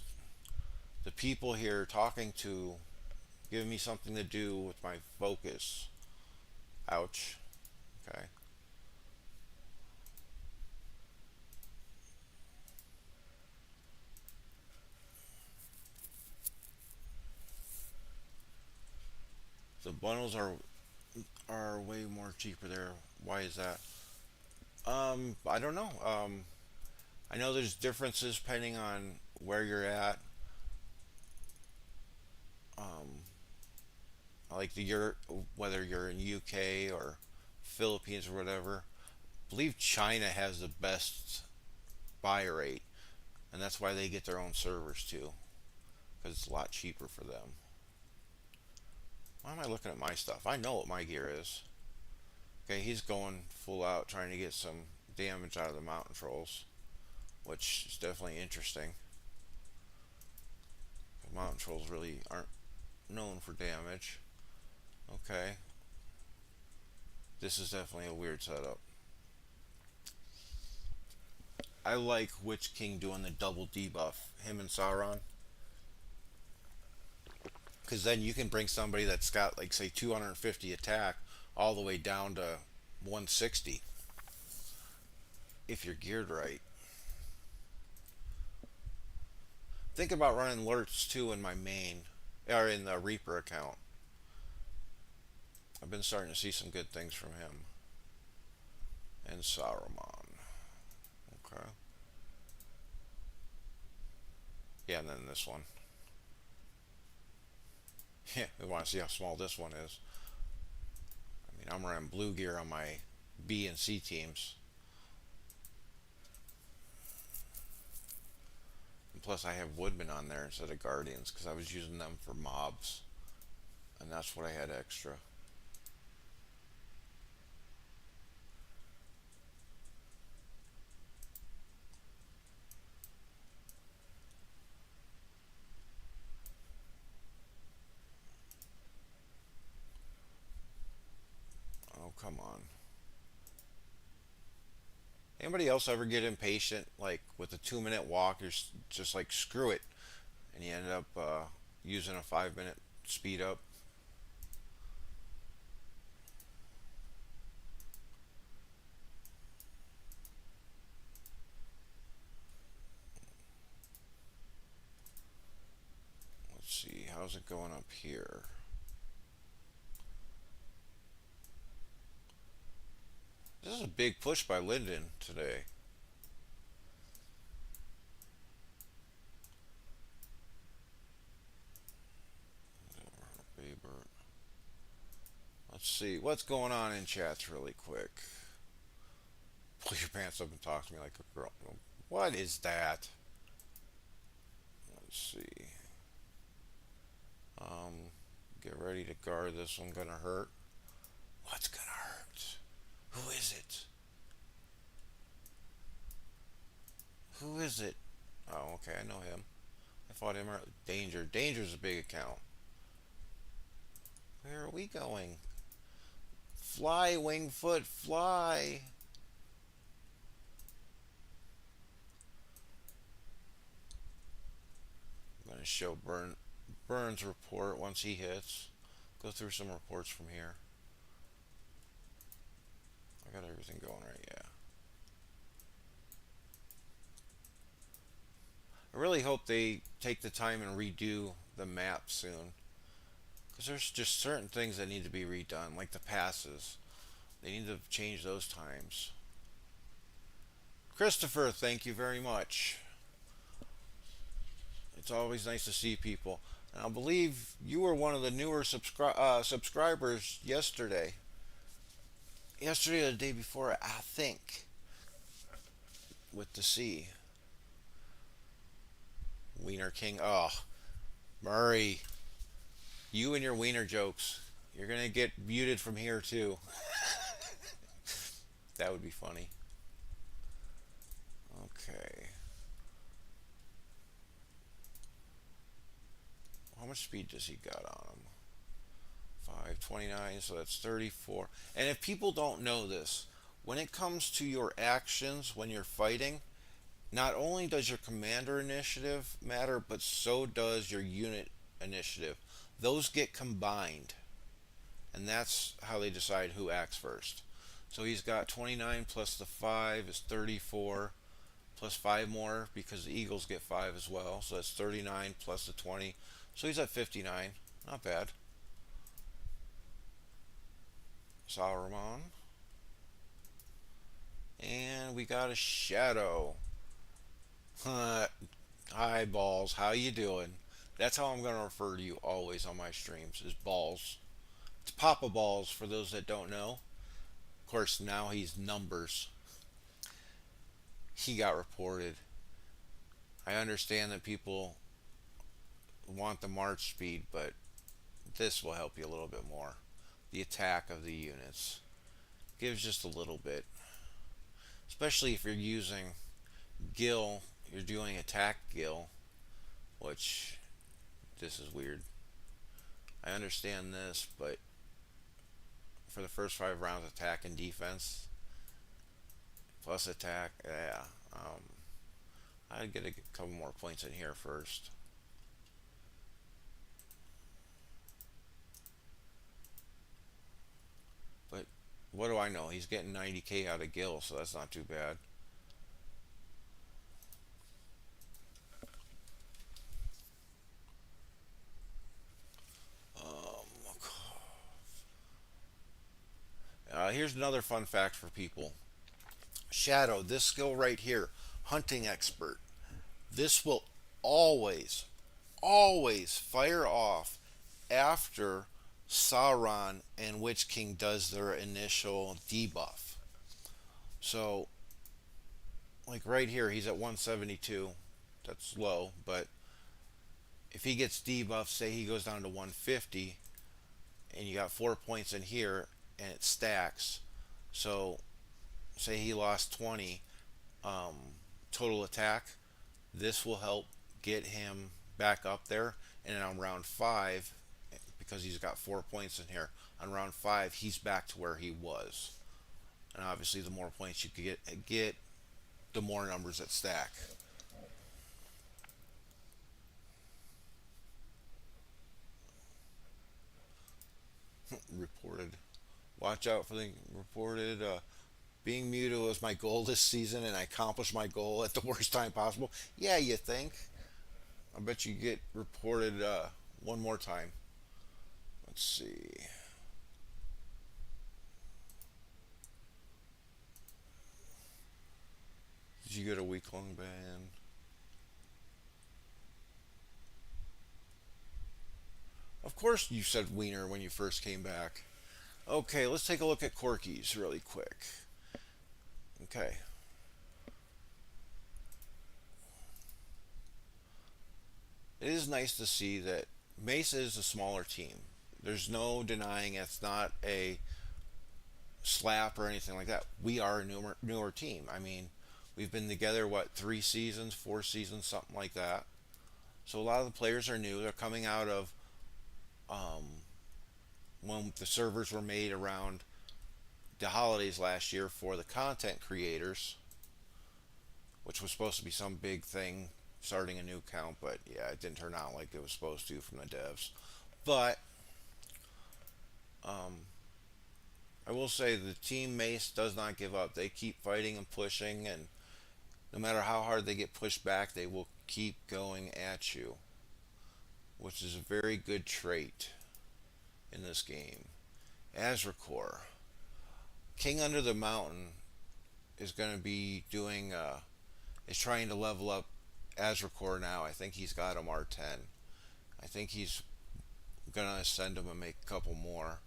Speaker 1: the people here talking to, giving me something to do with my focus. Ouch. Okay. The bundles are way more cheaper there. Why is that? I don't know. I know there's differences depending on where you're at. Um, like whether you're in UK or Philippines or whatever. I believe China has the best buy rate, and that's why they get their own servers too, because it's a lot cheaper for them. Why am I looking at my stuff? I know what my gear is. Okay, he's going full out trying to get some damage out of the mountain trolls, which is definitely interesting. Mountain trolls really aren't known for damage. Okay, this is definitely a weird setup. I like Witch King doing the double debuff, him and Sauron, because then you can bring somebody that's got like say 250 attack all the way down to 160 if you're geared right. Think about running alerts too in my main or in the Reaper account. I've been starting to see some good things from him and Saruman. Okay. Yeah, and then this one. Yeah, we want to see how small this one is. I mean, I'm running blue gear on my B and C teams. plus I have Woodman on there instead of Guardians because I was using them for mobs, and that's what I had extra. Oh, come on. Anybody else ever get impatient, like with a 2 minute walk? You're just like, screw it, and you end up using a 5 minute speed up. Let's see, how's it going up here? This is a big push by Linden today. Let's see what's going on in chats really quick. Pull your pants up and talk to me like a girl. What is that? Let's see. Um, get ready to guard. This one gonna hurt. What's gonna hurt? Who is it? Who is it? Oh, okay, I know him. I fought him. Danger. Danger's a big account. Where are we going? Fly, Wingfoot, fly. I'm gonna show Burns' report once he hits. Go through some reports from here. I got everything going right, yeah. I really hope they take the time and redo the map soon. Because there's just certain things that need to be redone, like the passes. They need to change those times. Christopher, thank you very much. It's always nice to see people. And I believe you were one of the newer subscribers yesterday. Yesterday or the day before, I think. With the C. Wiener King. Oh, Murray. You and your wiener jokes. You're going to get muted from here, too. That would be funny. Okay. How much speed does he got on him? 529, so that's 34. And if people don't know this, when it comes to your actions when you're fighting, not only does your commander initiative matter, but so does your unit initiative. Those get combined, and that's how they decide who acts first. So he's got 29 plus the 5 is 34, plus 5 more because the Eagles get 5 as well. So that's 39 plus the 20. So he's at 59. Not bad. Sauron. And we got a Shadow. Hi, Balls. How you doing? That's how I'm going to refer to you always on my streams, is Balls. It's Papa Balls for those that don't know. Of course, now he's Numbers. He got reported. I understand that people want the march speed, but this will help you a little bit more. The attack of the units gives just a little bit, especially if you're using Gil. You're doing attack Gil, which this is weird. I understand this, but for the first 5 rounds, attack and defense plus attack, yeah. I'd get a couple more points in here first. But what do I know? He's getting 90k out of Gil, so that's not too bad. Here's another fun fact for people. Shadow, this skill right here, Hunting Expert. This will always, always fire off after Sauron and Witch King does their initial debuff. So, like right here, he's at 172. That's low, but if he gets debuffed, say he goes down to 150, and you got 4 points in here, and it stacks. So, say he lost 20 um, total attack. This will help get him back up there. And on round five, because he's got 4 points in here, on round five he's back to where he was. And obviously, the more points you could get, the more numbers that stack. Reported. Watch out for the reported. Being muted was my goal this season, and I accomplished my goal at the worst time possible. Yeah, you think? I bet you get reported one more time. Let's see. Did you get a week long ban? Of course, you said wiener when you first came back. Okay, let's take a look at Corky's really quick. Okay. It is nice to see that MACE is a smaller team. There's no denying it's not a slap or anything like that. We are a newer team. I mean, we've been together, what, 3 seasons, 4 seasons, something like that. So a lot of the players are new. They're coming out of when the servers were made around the holidays last year for the content creators, which was supposed to be some big thing, starting a new account, but yeah, it didn't turn out like it was supposed to from the devs. But um, I will say the team Mace does not give up. They keep fighting and pushing, and no matter how hard they get pushed back, they will keep going at you, which is a very good trait in this game. Azrakor, King Under the Mountain, is going to be doing is trying to level up Azrakor now. I think he's got him R10. I think he's gonna send him and make a couple more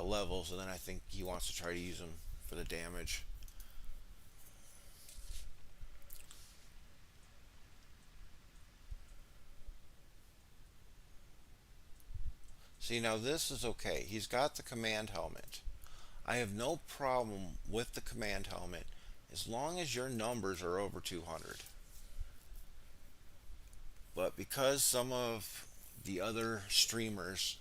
Speaker 1: levels, and then I think he wants to try to use him for the damage. See, now this is okay. He's got the command helmet. I have no problem with the command helmet as long as your numbers are over 200. But because some of the other streamers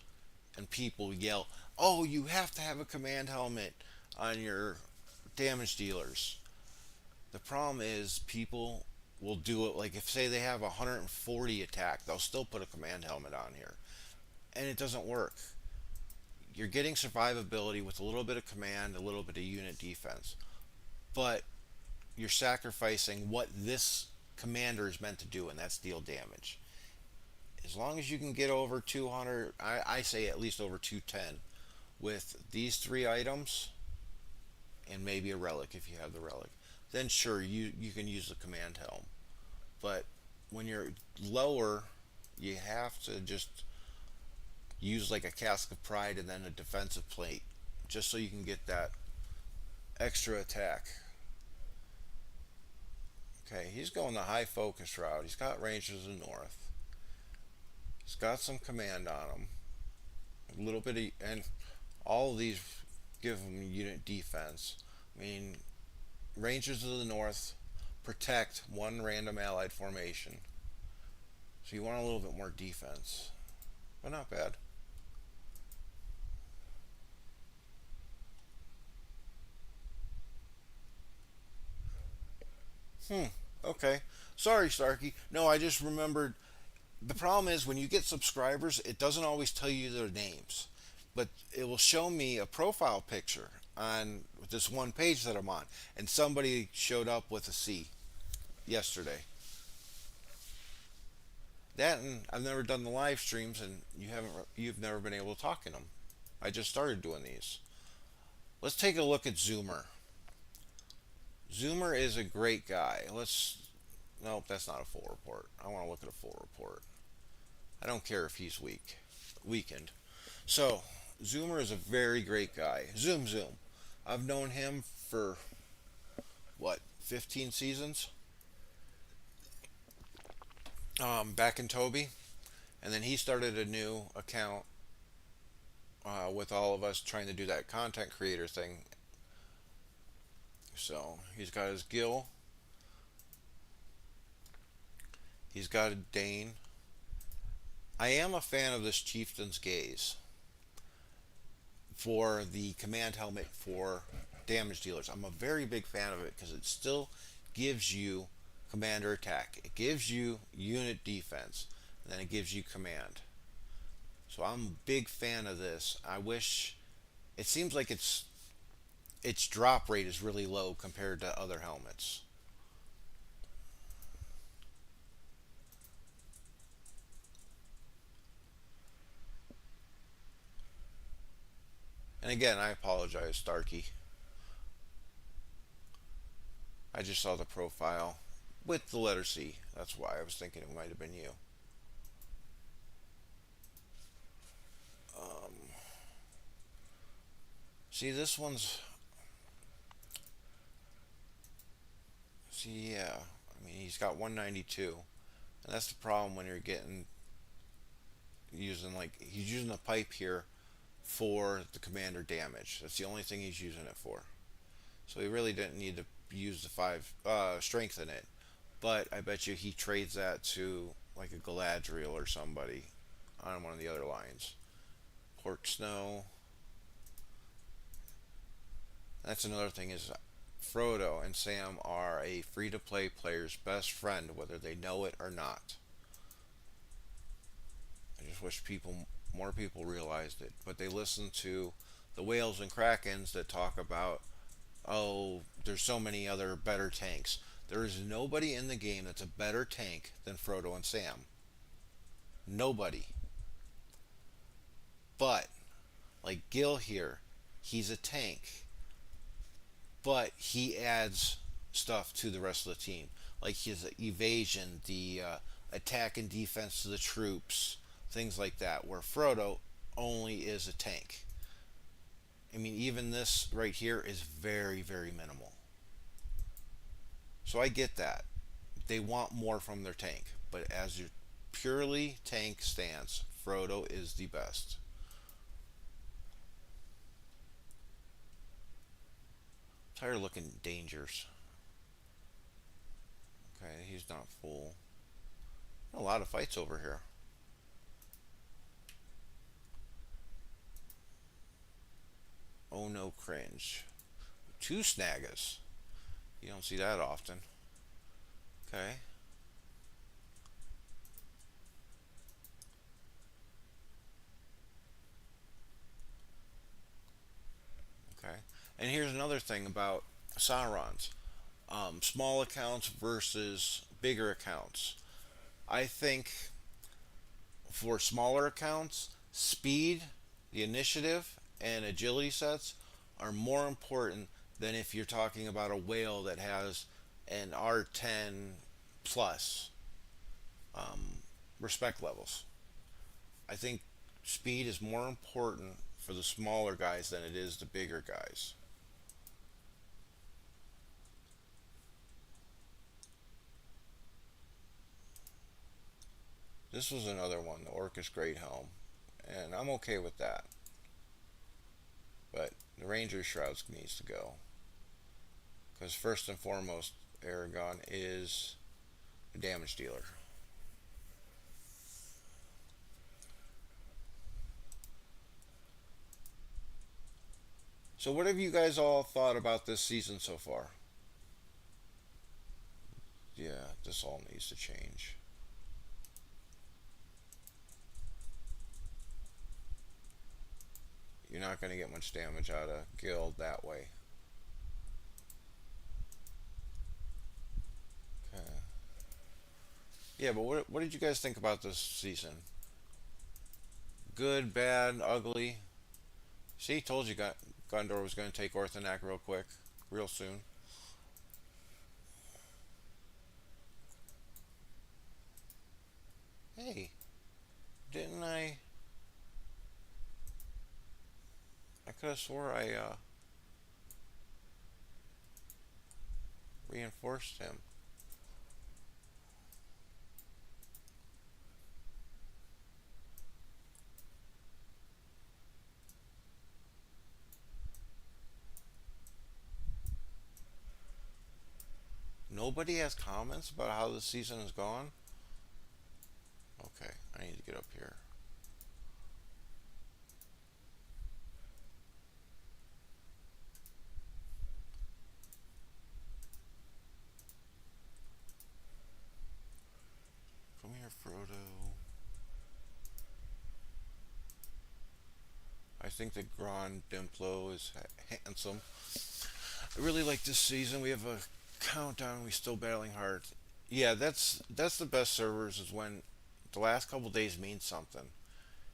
Speaker 1: and people yell, "Oh, you have to have a command helmet on your damage dealers." The problem is people will do it like if say they have 140 attack, they'll still put a command helmet on here. And it doesn't work. You're getting survivability with a little bit of command, a little bit of unit defense. But you're sacrificing what this commander is meant to do, and that's deal damage. As long as you can get over 200, I say at least over 210 with these 3 items and maybe a relic if you have the relic, then sure, you can use the command helm. But when you're lower, you have to just use like a cask of pride and then a defensive plate just so you can get that extra attack. Okay, he's going the high focus route. He's got Rangers in the north. He's got some command on him. A little bit of, and all of these give him unit defense. I mean, Rangers of the north protect one random allied formation. So you want a little bit more defense. But not bad. Okay. Sorry, Starkey. No, I just remembered. The problem is when you get subscribers, it doesn't always tell you their names, but it will show me a profile picture on this one page that I'm on, and somebody showed up with a C yesterday. That, and I've never done the live streams, and you've never been able to talk in them. I just started doing these. Let's take a look at Zoomer. Zoomer is a great guy. Nope, that's not a full report. I want to look at a full report. I don't care if he's weakened. So, Zoomer is a very great guy. Zoom Zoom. I've known him for, what, 15 seasons? back in Toby, and then he started a new account with all of us trying to do that content creator thing. So he's got his Gil, he's got a Dane. I am a fan of this Chieftain's Gaze for the command helmet for damage dealers. I'm a very big fan of it because it still gives you commander attack. It gives you unit defense, and then it gives you command. So I'm a big fan of this. I wish it seems like its drop rate is really low compared to other helmets. And again, I apologize, Starkey. I just saw the profile with the letter C. That's why I was thinking it might have been you. Um, See, this one's. See, yeah. I mean, he's got 192. And that's the problem when you're getting. Using, like, he's using a pipe here for the commander damage. That's the only thing he's using it for. So he really didn't need to use the 5 strength in it. But I bet you he trades that to, like, a Galadriel or somebody on one of the other lines. Pork Snow. That's another thing is Frodo and Sam are a free-to-play player's best friend, whether they know it or not. I just wish more people realized it, but they listen to the whales and krakens that talk about, oh, there's so many other better tanks. There is nobody in the game that's a better tank than Frodo and Sam. Nobody. But like Gil here, he's a tank, but he adds stuff to the rest of the team, like his evasion, the attack and defense to the troops, things like that. Where Frodo only is a tank. I mean, even this right here is very, very minimal. So I get that. They want more from their tank. But as your purely tank stance, Frodo is the best. I'm tired of looking dangers. Okay, he's not full. A lot of fights over here. Oh no, cringe. 2 Snaggas. You don't see that often. Okay. Okay. And here's another thing about Sauron's. Small accounts versus bigger accounts. I think for smaller accounts, speed, the initiative, and agility sets are more important than if you're talking about a whale that has an R10 plus respect levels. I think speed is more important for the smaller guys than it is the bigger guys. This was another one, the Orcus Great Helm, and I'm okay with that. But the Ranger Shrouds needs to go. Because first and foremost, Aragon is a damage dealer. So what have you guys all thought about this season so far? Yeah, this all needs to change. You're not going to get much damage out of Guild that way. Okay. Yeah, but what did you guys think about this season? Good, bad, ugly? See, told you Gondor was going to take Orthonac real quick, real soon. Hey, didn't I? I could have swore I reinforced him. Nobody has comments about how the season has gone? Okay, I need to get up here. Come here, Frodo. I think the Grand Dimplo is handsome. I really like this season. We have a countdown. We're still battling hard. Yeah, that's the best servers is when the last couple days mean something.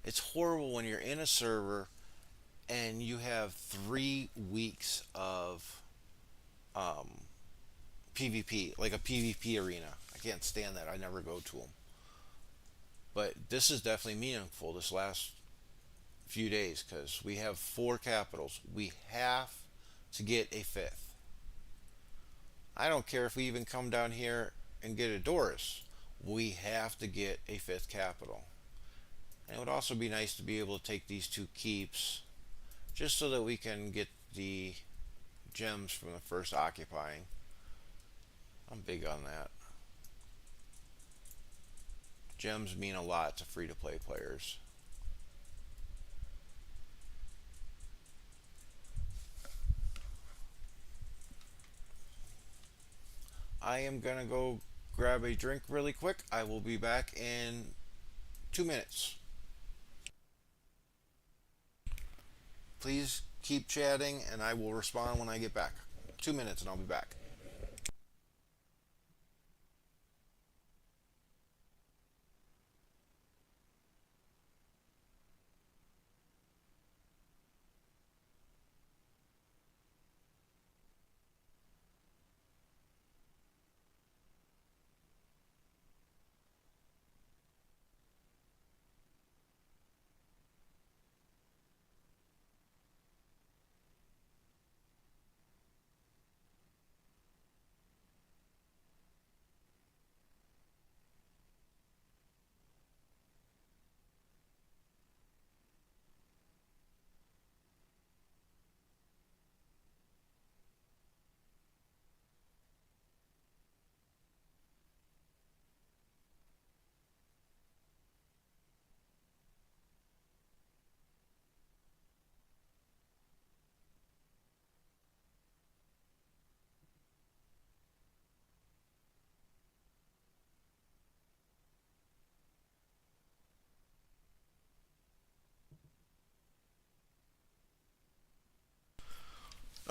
Speaker 1: It's horrible when you're in a server and you have 3 weeks of PvP, like a PvP arena. I can't stand that. I never go to them. But this is definitely meaningful this last few days because we have 4 capitals. We have to get a fifth. I don't care if we even come down here and get a Doris. We have to get a fifth capital. And it would also be nice to be able to take these 2 keeps just so that we can get the gems from the first occupying. I'm big on that. Gems mean a lot to free to play players. I am gonna go grab a drink really quick. I will be back in 2 minutes. Please keep chatting and I will respond when I get back. 2 minutes and I'll be back.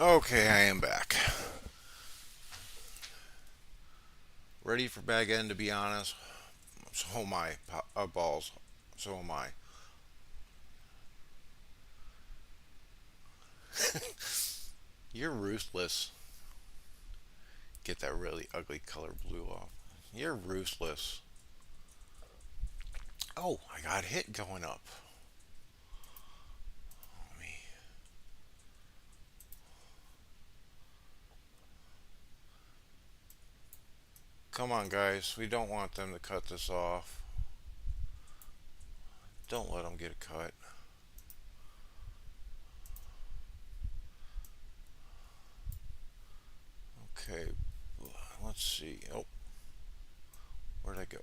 Speaker 1: Okay, I am back. Ready for bag end to be honest. So am I. Balls. So am I. You're ruthless. Get that really ugly color blue off. You're ruthless. Oh, I got hit going up. Come on, guys. We don't want them to cut this off. Don't let them get a cut. Okay, let's see. Oh, where'd I go?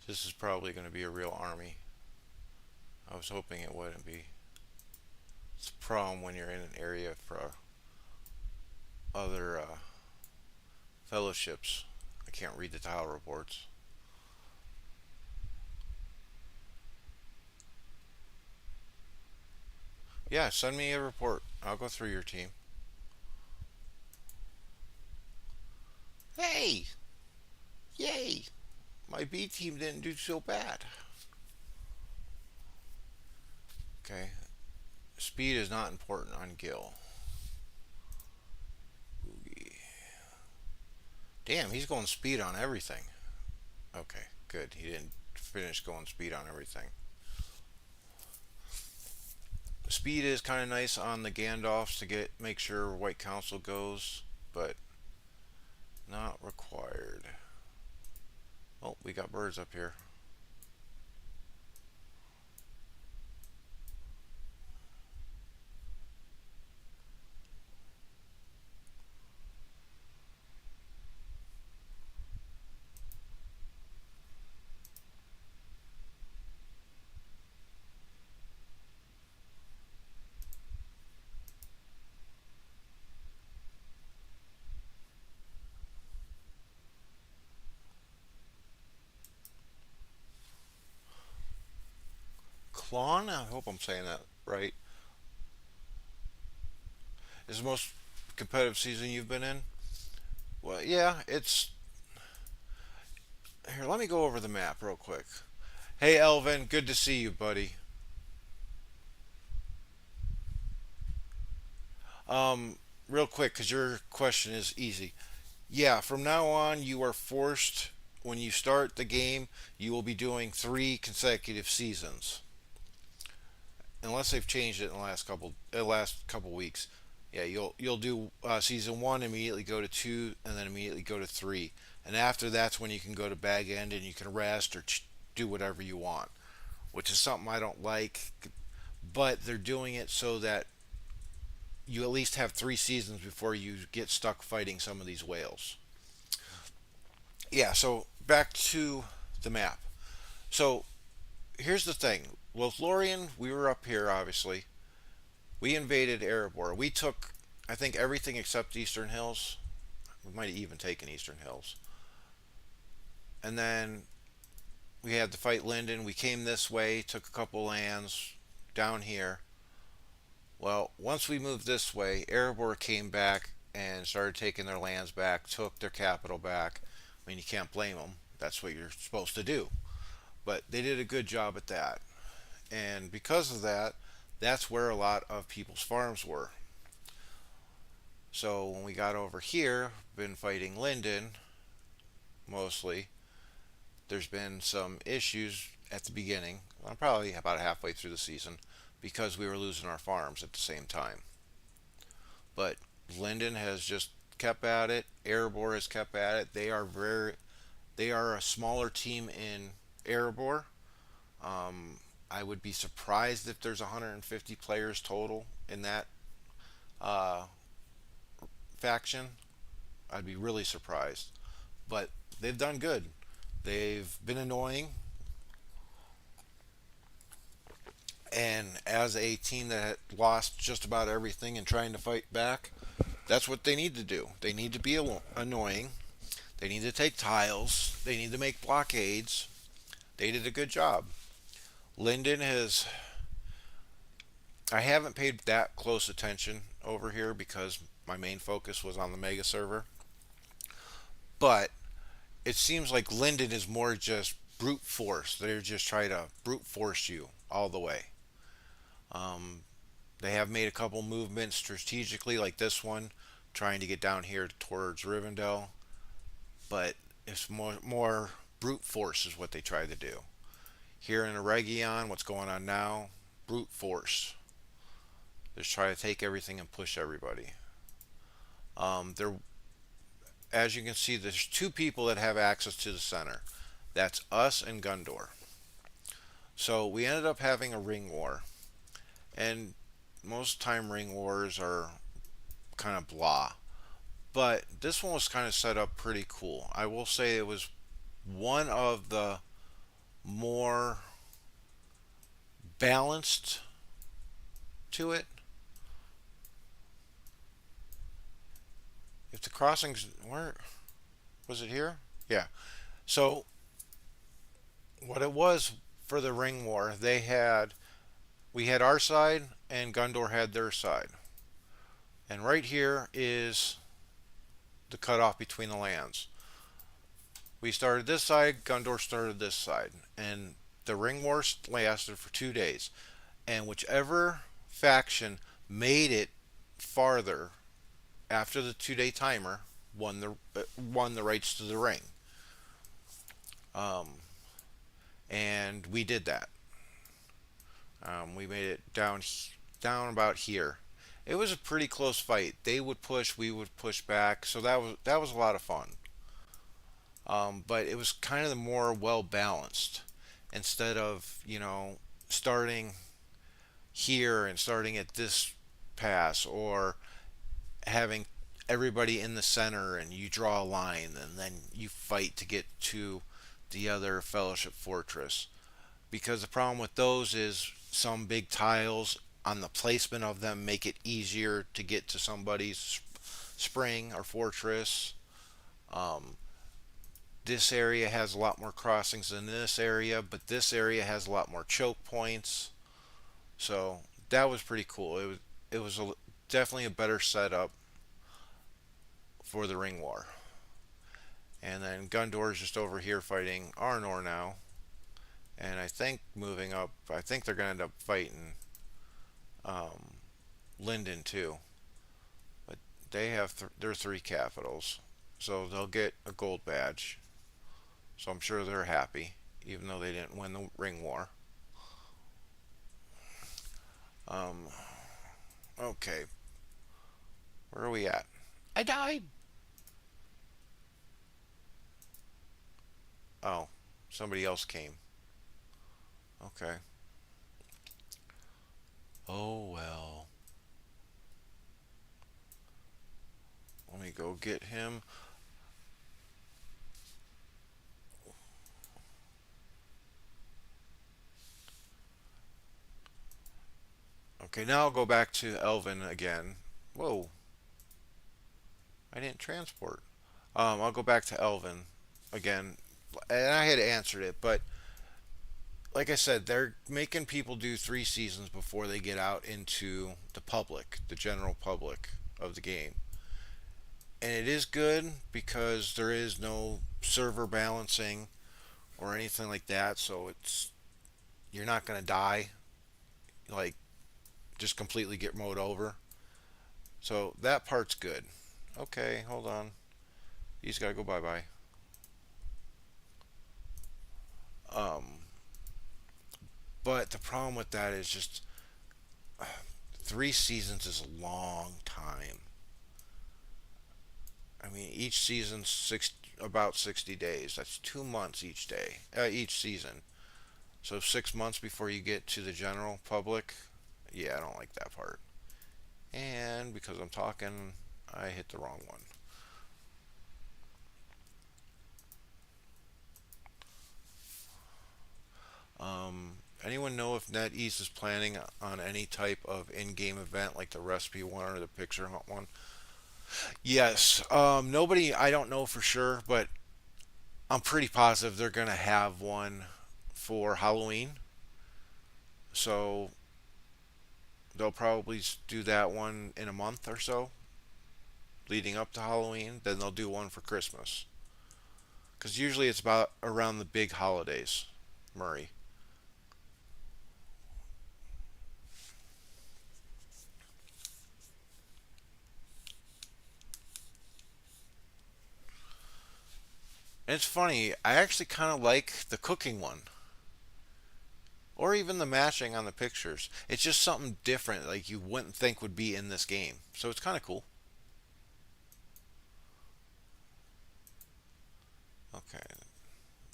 Speaker 1: This is probably going to be a real army. I was hoping it wouldn't be. It's a problem when you're in an area for other fellowships. I can't read the tile reports. Yeah, send me a report. I'll go through your team. Hey! Yay! My B team didn't do so bad. Okay. Speed is not important on Gil. Boogie. Damn, he's going speed on everything. Okay, good. He didn't finish going speed on everything. Speed is kind of nice on the Gandalfs to make sure White Council goes, but not required. Oh, we got birds up here. Klon, I hope I'm saying that right. Is the most competitive season you've been in? Well, yeah, it's. Here, let me go over the map real quick. Hey, Elvin, good to see you, buddy. Real quick, because your question is easy. Yeah, from now on, you are forced, when you start the game, you will be doing 3 consecutive seasons. Unless they've changed it in the last couple weeks. Yeah, you'll do season one, immediately go to two, and then immediately go to three. And after that's when you can go to bag end and you can rest or do whatever you want, which is something I don't like. But they're doing it so that you at least have 3 seasons before you get stuck fighting some of these whales. Yeah, so back to the map. So here's the thing. Lothlorien, we were up here, obviously. We invaded Erebor. We took, I think, everything except Eastern Hills. We might have even taken Eastern Hills. And then we had to fight Linden. We came this way, took a couple lands down here. Well, once we moved this way, Erebor came back and started taking their lands back, took their capital back. I mean, you can't blame them. That's what you're supposed to do. But they did a good job at that. And because of that, that's where a lot of people's farms were. So when we got over here, been fighting Linden mostly. There's been some issues at the beginning, well, probably about halfway through the season, because we were losing our farms at the same time. But Linden has just kept at it. Erebor has kept at it. They are a smaller team in Erebor. I would be surprised if there's 150 players total in that uh, faction. I'd be really surprised. But they've done good. They've been annoying, and as a team that lost just about everything and trying to fight back, that's what they need to do. They need to be annoying. They need to take tiles. They need to make blockades. They did a good job. Linden has. I haven't paid that close attention over here because my main focus was on the Mega server. But it seems like Linden is more just brute force. They're just trying to brute force you all the way. Um, they have made a couple movements strategically, like this one, trying to get down here towards Rivendell. But it's more brute force is what they try to do. Here in Eregion, what's going on now? Brute force. Just try to take everything and push everybody. There, as you can see, there's 2 people that have access to the center. That's us and Gundor. So we ended up having a ring war, and most time ring wars are kind of blah. But this one was kind of set up pretty cool. I will say it was one of the more balanced to it. If the crossings, where was it here? Yeah. So what it was for the ring war, we had our side and Gundor had their side. And right here is the cutoff between the lands. We started this side, Gundor started this side, and the ring war lasted for 2 days. And whichever faction made it farther after the 2 day timer won the rights to the ring. Um, and we did that. We made it down about here. It was a pretty close fight. They would push, we would push back, so that was a lot of fun. But it was kind of the more well balanced instead of, starting here and starting at this pass, or having everybody in the center and you draw a line and then you fight to get to the other fellowship fortress. Because the problem with those is some big tiles on the placement of them make it easier to get to somebody's spring or fortress. Um, this area has a lot more crossings than this area, but this area has a lot more choke points. So that was pretty cool. It was definitely a better setup for the ring war. And then Gundor is just over here fighting Arnor now, and I think moving up. I think they're gonna end up fighting um, Linden too. But they have their three capitals, so they'll get a gold badge. So I'm sure they're happy, even though they didn't win the ring war. Um, okay, where are we at? I died. Oh, somebody else came. Okay. Oh well. Let me go get him. Okay, now I'll go back to Elvin again. Whoa, I didn't transport. I'll go back to Elvin again, and I had answered it, but like I said, they're making people do 3 seasons before they get out into the public, the general public of the game. And it is good because there is no server balancing or anything like that, so you're not going to die, like just completely get mowed over. So that part's good. Okay, hold on. He's got to go bye bye. Um, but the problem with that is just 3 seasons is a long time. I mean, each season's about 60 days. That's 2 months each day, each season. So 6 months before you get to the general public. Yeah, I don't like that part. And because I'm talking, I hit the wrong one. Anyone know if NetEase is planning on any type of in-game event like the recipe one or the picture hunt one? Yes. Nobody, I don't know for sure, but I'm pretty positive they're going to have one for Halloween. So they'll probably do that one in a month or so leading up to Halloween. Then they'll do one for Christmas. Because usually it's about around the big holidays, Murray. And it's funny, I actually kind of like the cooking one. Or even the matching on the pictures. It's just something different, like you wouldn't think would be in this game. So it's kind of cool. Okay,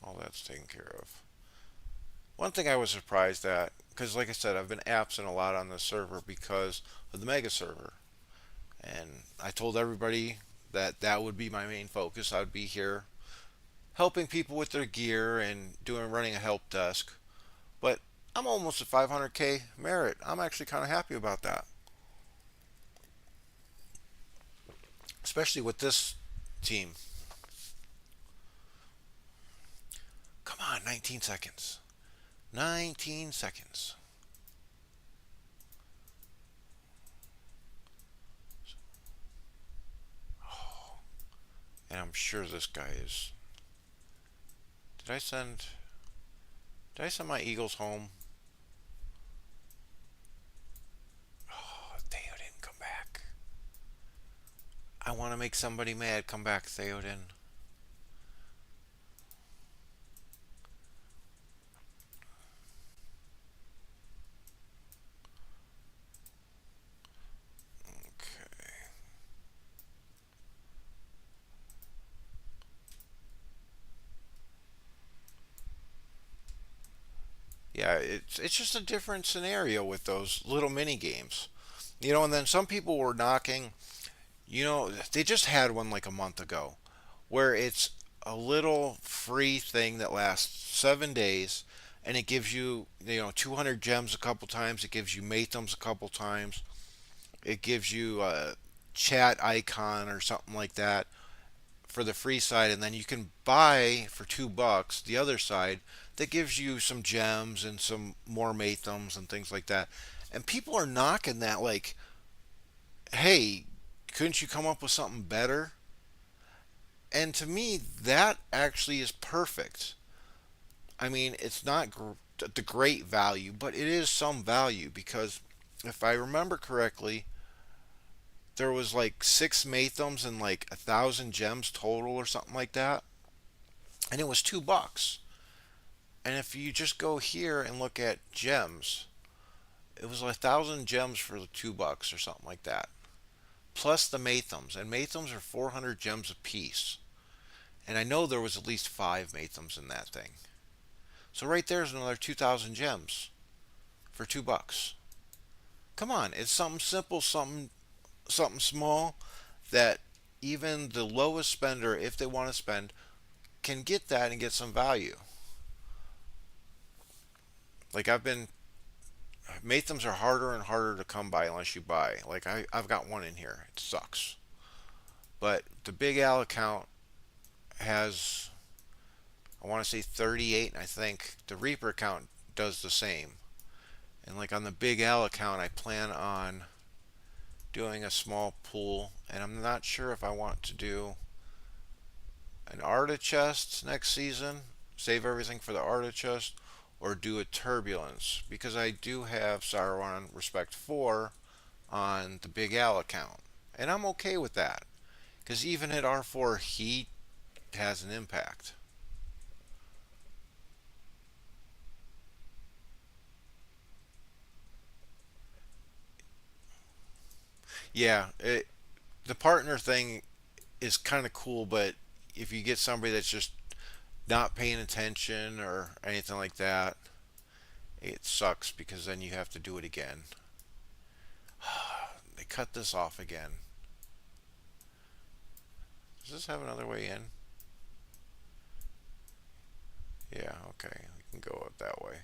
Speaker 1: all that's taken care of. One thing I was surprised at, because like I said, I've been absent a lot on the server because of the mega server. And I told everybody that that would be my main focus. I would be here helping people with their gear and running a help desk. But I'm almost at 500k merit. I'm actually kind of happy about that, especially with this team. Come on, 19 seconds. 19 seconds. And I'm sure this guy is. Did I send? Did I send my Eagles home? Oh, Theo didn't come back. I want to make somebody mad. Come back, Theoden. Okay. it's just a different scenario with those little mini games. And then some people were knocking, they just had one like a month ago where it's a little free thing that lasts 7 days, and it gives you, 200 gems a couple times. It gives you Mathams a couple times. It gives you a chat icon or something like that for the free side, and then you can buy for $2 the other side that gives you some gems and some more Mathams and things like that. And people are knocking that like, hey, couldn't you come up with something better? And to me, that actually is perfect. I mean, it's not the great value, but it is some value because if I remember correctly, there was like 6 Mathams and like 1,000 gems total or something like that, and it was $2. And if you just go here and look at gems, it was 1,000 gems for the $2 or something like that, plus the Mathams, and Mathams are 400 gems a piece. And I know there was at least 5 Mathams in that thing. So right there's another 2,000 gems for $2. Come on, it's something simple, something small that even the lowest spender, if they want to spend, can get that and get some value. Like Mathams are harder and harder to come by unless you buy. Like I've got one in here. It sucks. But the Big Al account has, I want to say 38, and I think the Reaper account does the same. And like on the Big Al account, I plan on doing a small pool, and I'm not sure if I want to do an Arta chest next season, save everything for the Arta chest, or do a Turbulence, because I do have Sauron Respect 4 on the Big Al account. And I'm okay with that, because even at R4, he has an impact. Yeah, the partner thing is kind of cool, but if you get somebody that's just not paying attention or anything like that, it sucks because then you have to do it again. They cut this off again. Does this have another way in? Yeah, okay. We can go up that way.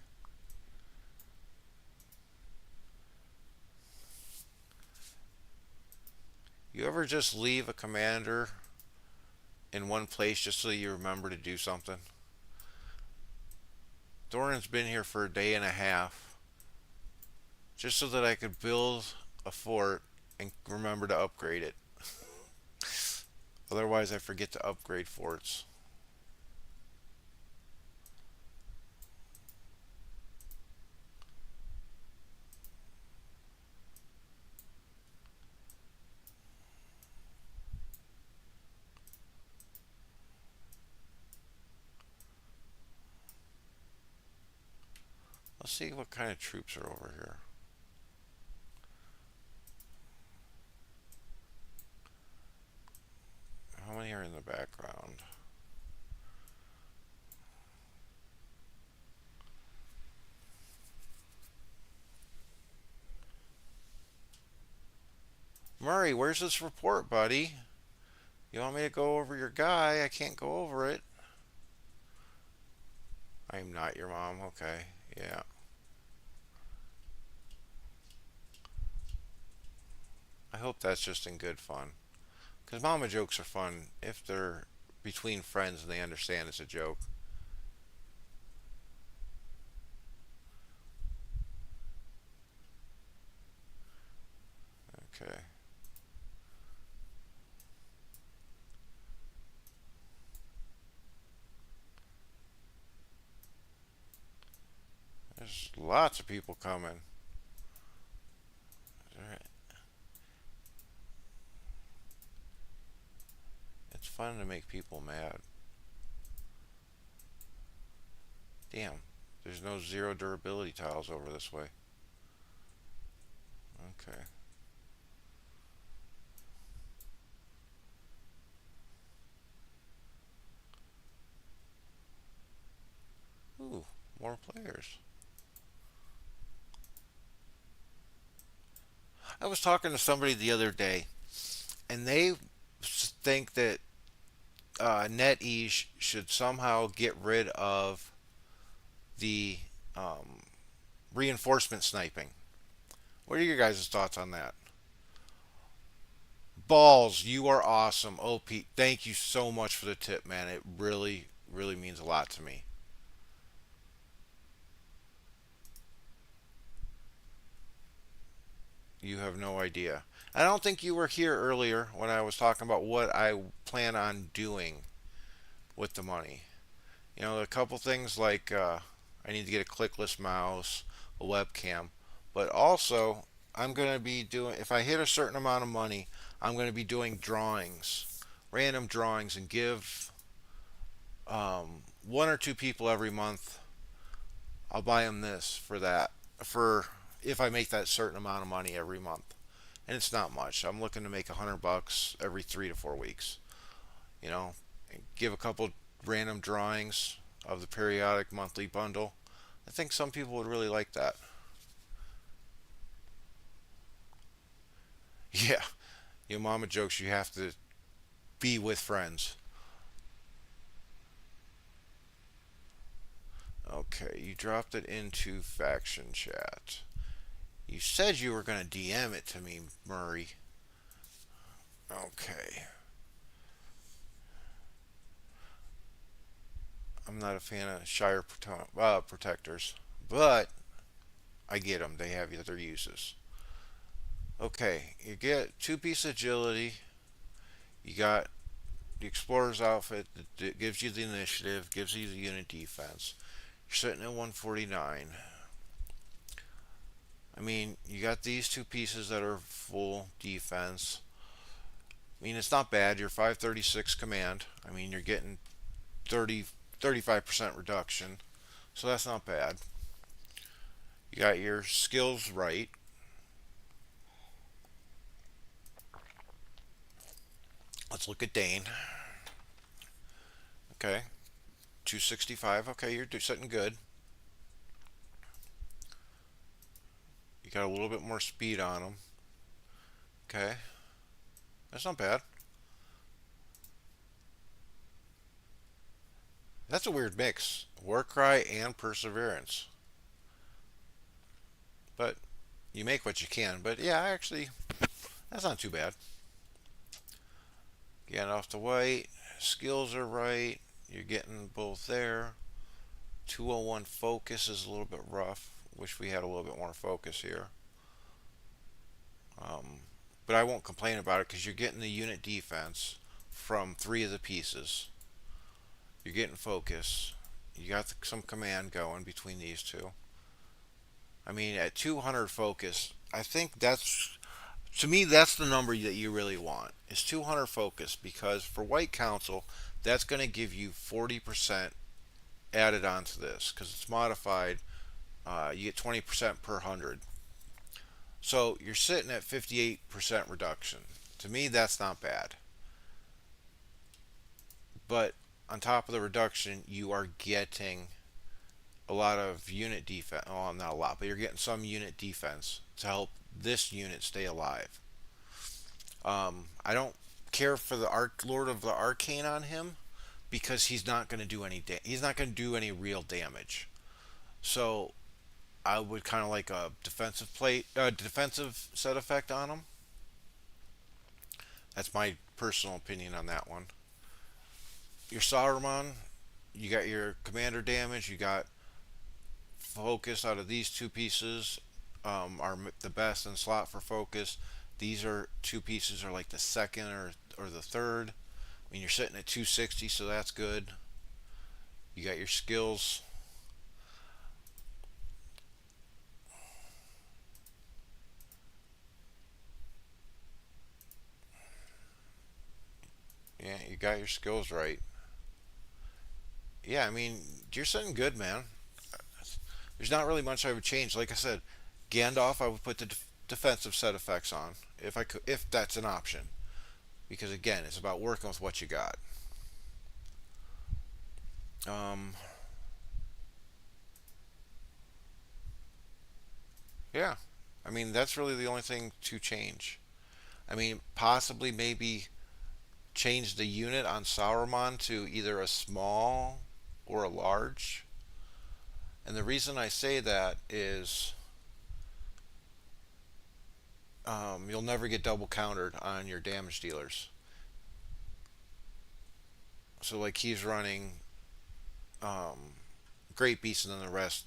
Speaker 1: You ever just leave a commander in one place just so you remember to do something? Doran's been here for a day and a half just so that I could build a fort and remember to upgrade it. Otherwise, I forget to upgrade forts. Let's see what kind of troops are over here. How many are in the background? Murray, where's this report, buddy? You want me to go over your guy? I can't go over it. I'm not your mom. Okay. Yeah. I hope that's just in good fun. Because mama jokes are fun if they're between friends and they understand it's a joke. Okay. There's lots of people coming. Alright. It's fun to make people mad. Damn. There's no zero durability tiles over this way. Okay. Ooh, more players. I was talking to somebody the other day, and they think that NetEase should somehow get rid of the um, reinforcement sniping. What are your guys' thoughts on that? Balls, you are awesome. OP, thank you so much for the tip, man. It really, really means a lot to me. You have no idea. I don't think you were here earlier when I was talking about what I plan on doing with the money. You know, a couple things like I need to get a clickless mouse, a webcam, but also I'm going to be doing, if I hit a certain amount of money, I'm going to be doing drawings, random drawings, and give one or two people every month. I'll buy them this for that, for if I make that certain amount of money every month. And it's not much. I'm looking to make $100 every 3 to 4 weeks. You know, give a couple random drawings of the periodic monthly bundle. I think some people would really like that. Yeah, your mama jokes you have to be with friends. Okay, you dropped it into faction chat. You said you were going to DM it to me, Murray. Okay. I'm not a fan of Shire protectors, but I get them. They have other uses. Okay, you get two-piece agility. You got the explorer's outfit that gives you the initiative, gives you the unit defense. You're sitting at 149. I mean, you got these two pieces that are full defense. I mean, it's not bad. You're 536 command. I mean, you're getting 30, 35% reduction. So that's not bad. You got your skills right. Let's look at Dane. Okay. 265. Okay, you're sitting good. You got a little bit more speed on him. Okay. That's not bad. That's a weird mix. Warcry and Perseverance. But you make what you can. But yeah, actually, that's not too bad. Getting off the white. Skills are right. You're getting both there. 201 focus is a little bit rough. Wish we had a little bit more focus here. Um, but I won't complain about it because you're getting the unit defense from three of the pieces. You're getting focus. You got some command going between these two. I mean, at 200 focus, I think that's, to me, that's the number that you really want. Is 200 focus because for White Council, that's going to give you 40% added onto this because it's modified. You get 20% per 100. So you're sitting at 58% reduction. To me, that's not bad. But on top of the reduction, you are getting a lot of unit defense. Well, not a lot, but you're getting some unit defense to help this unit stay alive. I don't care for the Lord of the Arcane on him because he's not going to do any. He's not going to do any real damage. So I would kind of like a defensive set effect on him. That's my personal opinion on that one. Your Saruman, you got your commander damage. You got focus out of these two pieces are the best in slot for focus. These are two pieces are like the second or the third. I mean, you're sitting at 260, so that's good. You got your skills. Yeah, you got your skills right. Yeah, I mean, you're sitting good, man. There's not really much I would change. Like I said, Gandalf, I would put the defensive set effects on if I could, if that's an option. Because again, it's about working with what you got. Um, yeah, I mean, that's really the only thing to change. I mean, possibly maybe change the unit on Sauron to either a small or a large. And the reason I say that is you'll never get double countered on your damage dealers. So, like, he's running Great Beast and then the rest,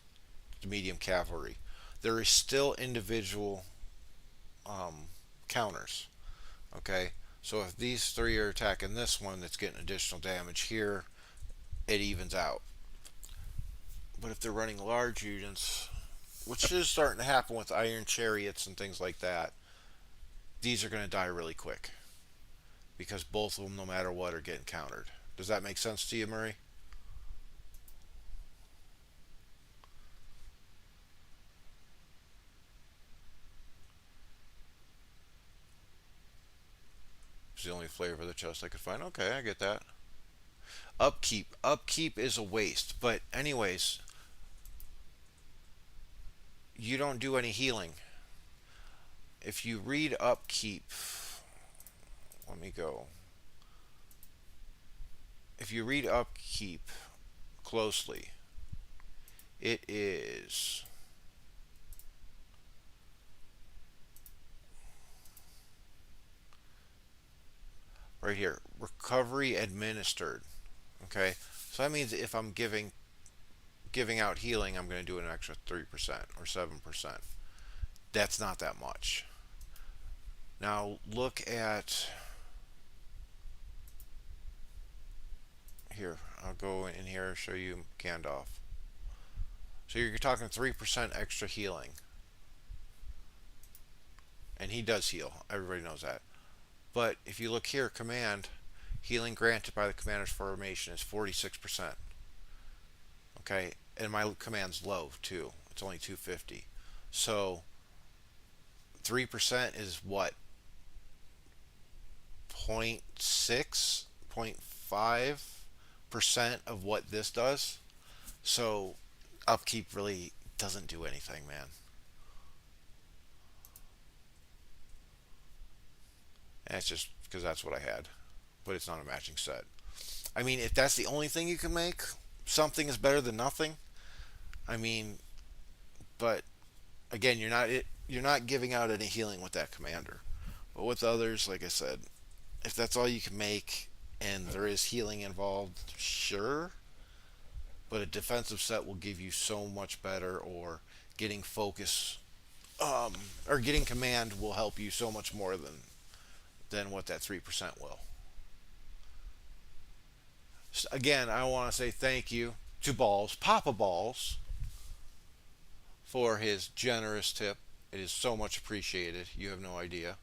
Speaker 1: the medium cavalry. There is still individual um, counters. Okay, so if these three are attacking this one that's getting additional damage here, it evens out. But if they're running large units, which is starting to happen with iron chariots and things like that, these are going to die really quick because both of them, no matter what, are getting countered. Does that make sense to you, Murray? It's the only flavor of the chest I could find. Okay, I get that. Upkeep is a waste. But anyways, you don't do any healing. If you read upkeep, let me go. If you read upkeep closely, it is right here. Recovery administered. Okay, so that means if I'm giving out healing, I'm going to do an extra 3% or 7%. That's not that much. Now look at here. I'll go in here and show you Gandalf. So you're talking 3% extra healing, and he does heal. Everybody knows that. But if you look here, command healing granted by the commander's formation is 46%. Okay, and my command's low too. It's only 250. So 3% is what, 0.6, 0.5% of what this does. So upkeep really doesn't do anything, man. And it's just because that's what I had. But it's not a matching set. I mean, if that's the only thing you can make, something is better than nothing. I mean, but again, you're not giving out any healing with that commander. But with others, like I said, if that's all you can make and there is healing involved, sure. But a defensive set will give you so much better, or getting focus, or getting command will help you so much more than what that 3% will. So again, I want to say thank you to Balls, Papa Balls, for his generous tip. It is so much appreciated. You have no idea.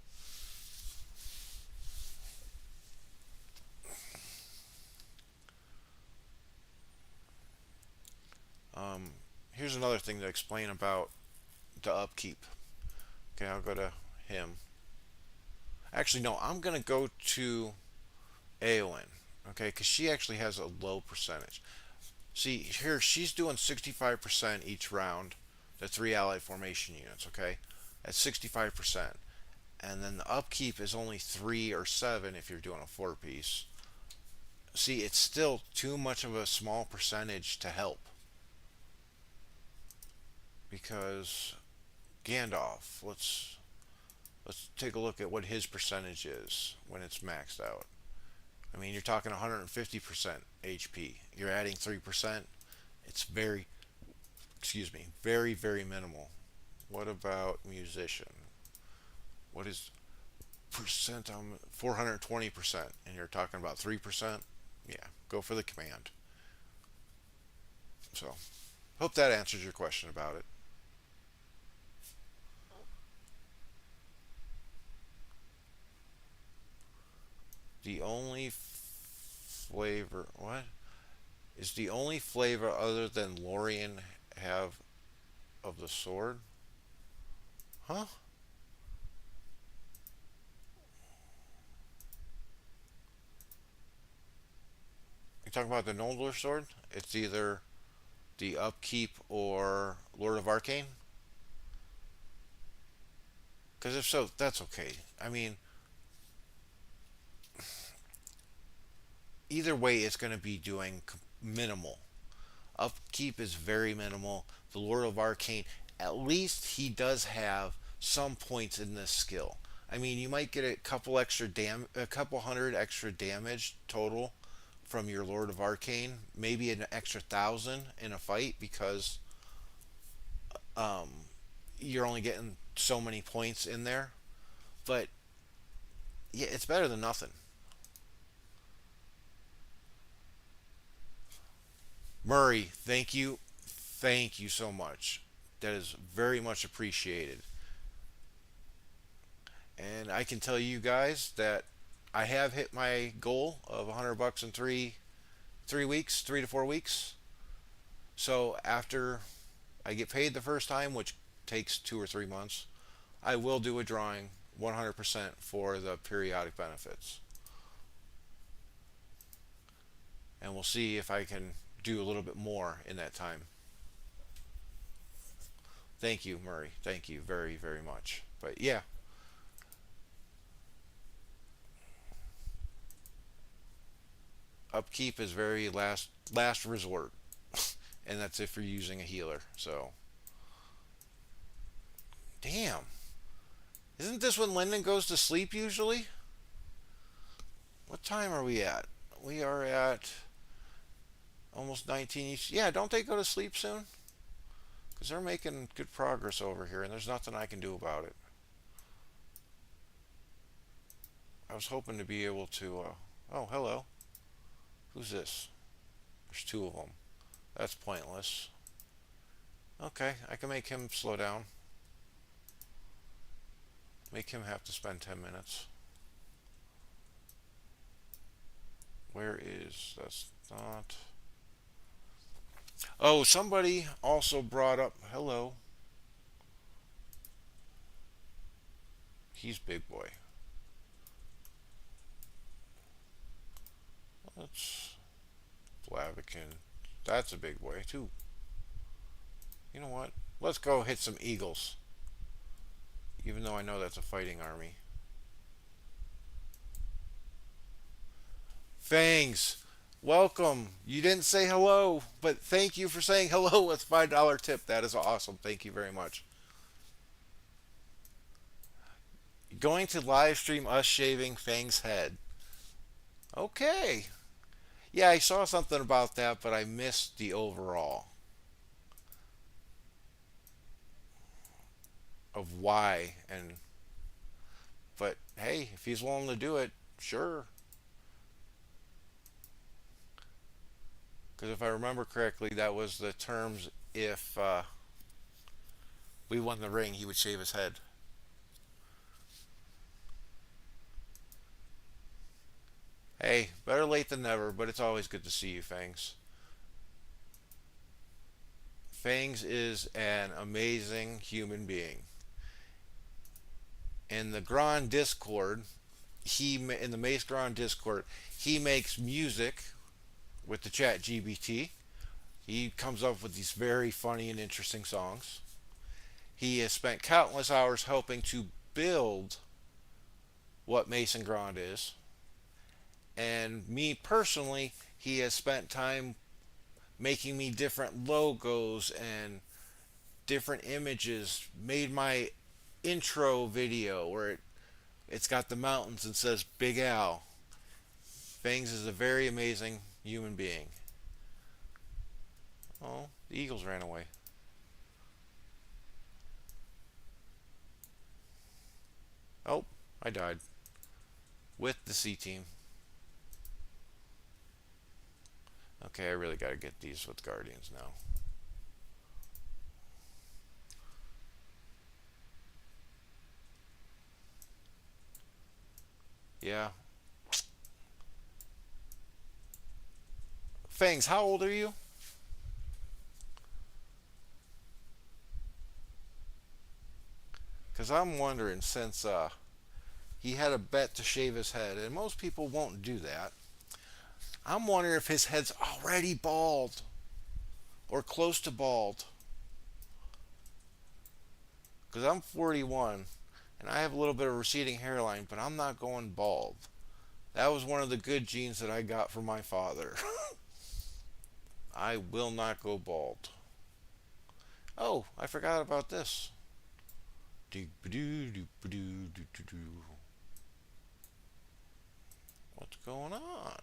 Speaker 1: Um, Here's another thing to explain about the upkeep. Okay, I'll go to him. Actually, no, I'm going to go to Eowyn. Okay, because she actually has a low percentage. See, here she's doing 65% each round, the three allied formation units, okay? At 65%. And then the upkeep is only 3 or 7 if you're doing a 4 piece. See, it's still too much of a small percentage to help. Because Gandalf, let's take a look at what his percentage is when it's maxed out. I mean, you're talking 150% HP. You're adding 3%. It's very, excuse me, very, very minimal. What about musician? What is percent on 420%? And you're talking about 3%? Yeah, go for the command. So, hope that answers your question about it. The only flavor, what? Is the only flavor other than Lorien have of the sword? Huh? You talking about the Noldor sword? It's either the upkeep or Lord of Arcane. Because if so, that's okay. I mean, either way, it's going to be doing minimal. Upkeep is very minimal. The Lord of Arcane, at least he does have some points in this skill. I mean, you might get a couple hundred extra damage total from your Lord of Arcane, maybe an extra 1,000 in a fight because um, you're only getting so many points in there. But yeah, it's better than nothing. Murray, thank you so much. That is very much appreciated. And I can tell you guys that I have hit my goal of $100 in 3 weeks, 3 to 4 weeks. So after I get paid the first time, which takes 2 or 3 months, I will do a drawing 100% for the periodic benefits. And we'll see if I can do a little bit more in that time. Thank you, Murray. Thank you very, very much. But yeah, upkeep is very last resort, and that's if you're using a healer. So, damn, isn't this when Lyndon goes to sleep usually? What time are we at? We are at almost 19 each. Yeah, don't they go to sleep soon? Because they're making good progress over here, and there's nothing I can do about it. I was hoping to be able to. Oh, hello. Who's this? There's two of them. That's pointless. Okay, I can make him slow down. Make him have to spend 10 minutes. Where is. That's not. Oh, somebody also brought up. Hello. He's big boy. Let's. Blaviken. That's a big boy, too. You know what? Let's go hit some eagles. Even though I know that's a fighting army. Fangs, welcome. You didn't say hello, but thank you for saying hello with $5 tip. That is awesome. Thank you very much. Going to live stream us shaving Fang's head. Okay. Yeah, I saw something about that, but I missed the overall of why and but hey, if he's willing to do it, sure. Because if I remember correctly, that was the terms if we won the ring, he would shave his head. Hey, better late than never, but it's always good to see you, Fangs. Fangs is an amazing human being. In the Grand Discord, in the Mace Grand Discord, he makes music with the Chat GBT. He comes up with these very funny and interesting songs. He has spent countless hours helping to build what Mason Grand is. And me personally, he has spent time making me different logos and different images. Made my intro video where it's got the mountains and says Big Al. Fangs is a very amazing human being. Oh, the Eagles ran away. Oh, I died. With the C team. Okay, I really gotta get these with Guardians now. Yeah. Fangs, how old are you? Because I'm wondering, since he had a bet to shave his head, and most people won't do that, I'm wondering if his head's already bald or close to bald. Because I'm 41, And I have a little bit of receding hairline, but I'm not going bald. That was one of the good genes that I got from my father. I will not go bald. Oh, I forgot about this. What's going on?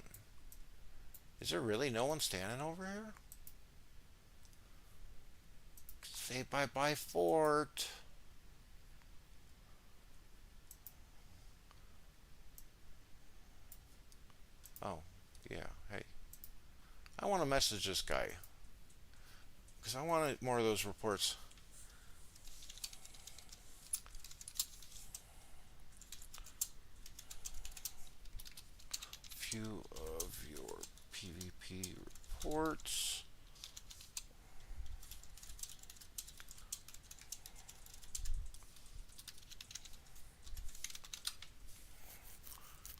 Speaker 1: Is there really no one standing over here? Say bye bye, fort. Oh, yeah. Hey, I want to message this guy because I want more of those reports. Few of your PvP reports.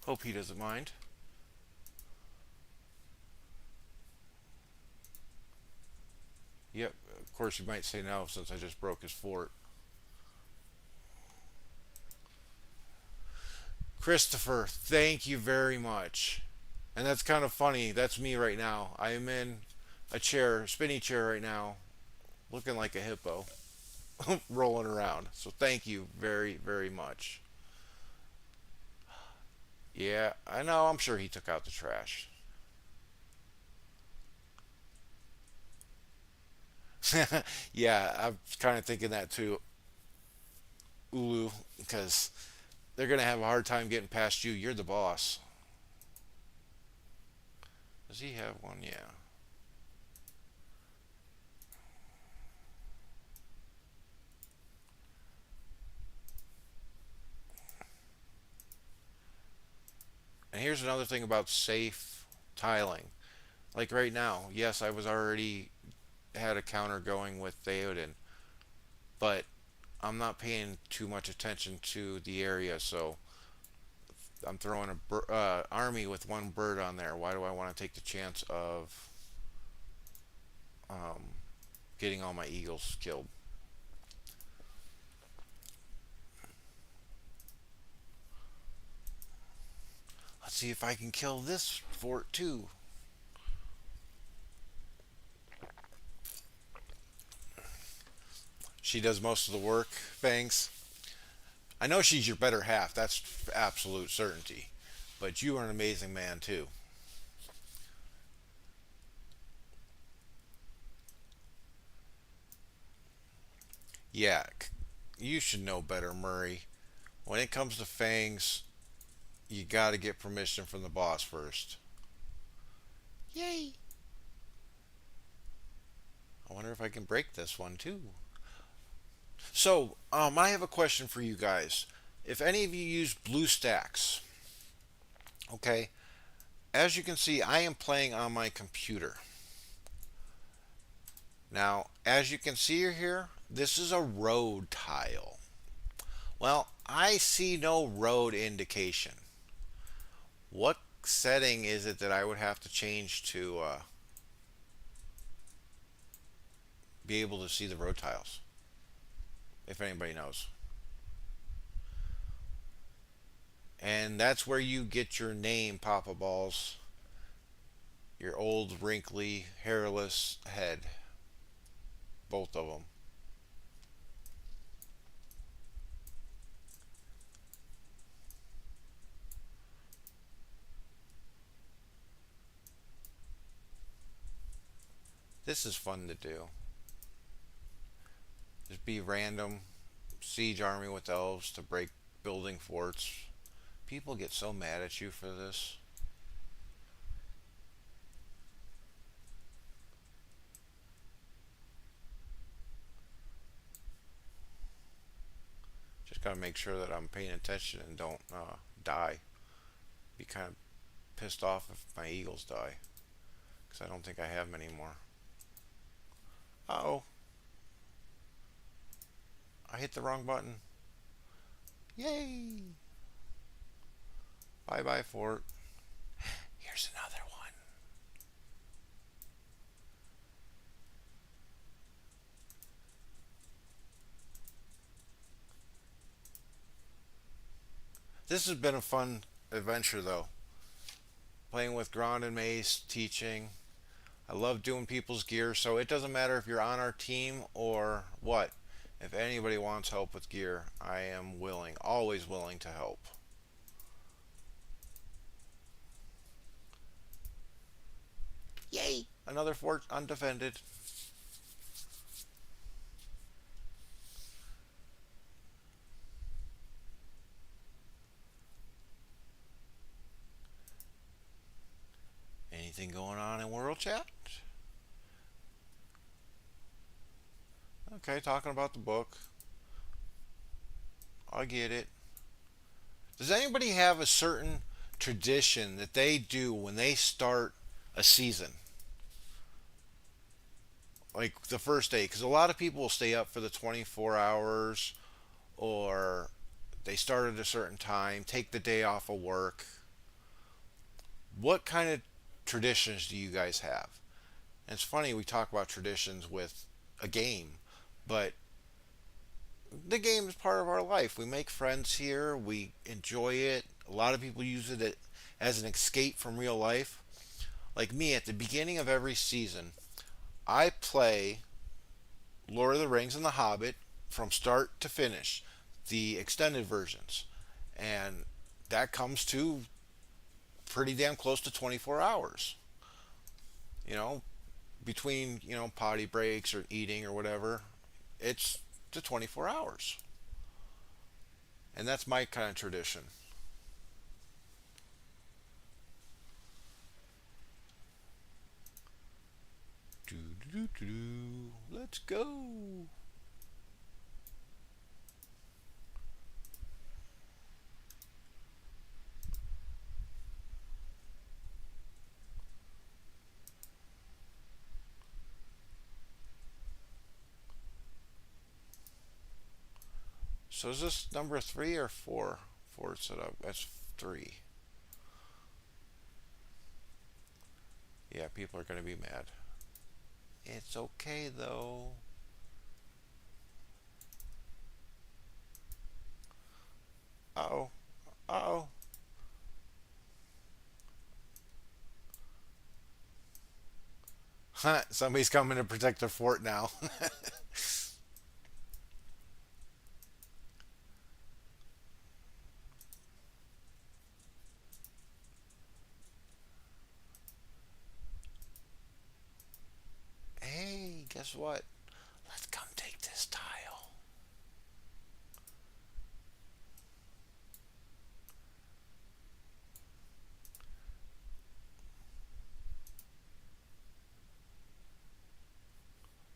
Speaker 1: Hope he doesn't mind. Yep, of course you might say no since I just broke his fort. Christopher, thank you very much. And that's kind of funny. That's me right now. I am in a chair, spinny chair right now, looking like a hippo, rolling around. So thank you very, very much. Yeah, I know. I'm sure he took out the trash. Yeah, I'm kind of thinking that too, Ulu, because they're going to have a hard time getting past you. You're the boss. Does he have one? Yeah. And here's another thing about safe tiling. Like right now, yes, I was already had a counter going with Theoden, but I'm not paying too much attention to the area, so I'm throwing a army with one bird on there. Why do I want to take the chance of um, getting all my eagles killed? Let's see if I can kill this fort too. She does most of the work, Fangs. I know she's your better half. That's absolute certainty. But you are an amazing man too. Yeah, you should know better, Murray. When it comes to Fangs, you got to get permission from the boss first. Yay! I wonder if I can break this one too. So, I have a question for you guys. If any of you use BlueStacks, okay, as you can see, I am playing on my computer. Now, as you can see here, this is a road tile. Well, I see no road indication. What setting is it that I would have to change to be able to see the road tiles? If anybody knows. And that's where you get your name, Papa Balls. Your old, wrinkly, hairless head. Both of them. This is fun to do. Just be random siege army with elves to break building forts. People get so mad at you for this. Just gotta make sure that I'm paying attention and don't die. Be kind of pissed off if my eagles die, because I don't think I have many more. Uh-oh, I hit the wrong button. Yay! Bye bye, fort. Here's another one. This has been a fun adventure, though. Playing with Grand and Mace, teaching. I love doing people's gear, so it doesn't matter if you're on our team or what. If anybody wants help with gear, I am willing, always willing to help. Yay! Another fort undefended. Anything going on in World Chat? Okay, talking about the book. I get it. Does anybody have a certain tradition that they do when they start a season? Like the first day? Because a lot of people will stay up for the 24 hours, or they start at a certain time, take the day off of work. What kind of traditions do you guys have? And it's funny we talk about traditions with a game, but the game is part of our life. We make friends here, we enjoy it. A lot of people use it as an escape from real life. Like me, at the beginning of every season, I play Lord of the Rings and The Hobbit from start to finish, the extended versions. And that comes to pretty damn close to 24 hours. You know, between, potty breaks or eating or whatever, it's to 24 hours. And that's my kind of tradition. Let's go. So is this number 3 or 4? 4 set up. That's 3. Yeah, people are going to be mad. It's okay though. Uh oh. Uh oh. Huh, somebody's coming to protect the fort now. Hey, guess what? Let's come take this tile.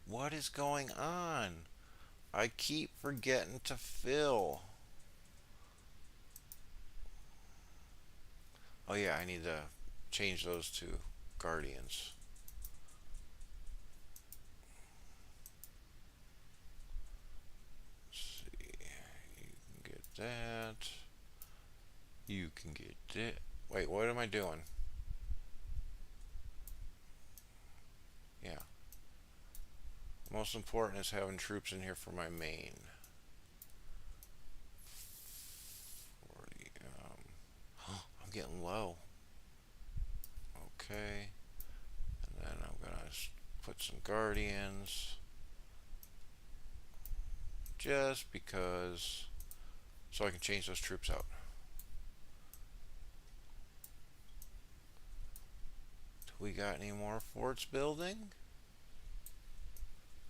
Speaker 1: What is going on? I keep forgetting to fill. Oh yeah, I need to change those to guardians. Let's see. You can get that. You can get it. Wait, what am I doing? Yeah. Most important is having troops in here for my main. 40. I'm getting low. Okay. And then I'm going to put some guardians. Just because. So I can change those troops out. Do we got any more forts building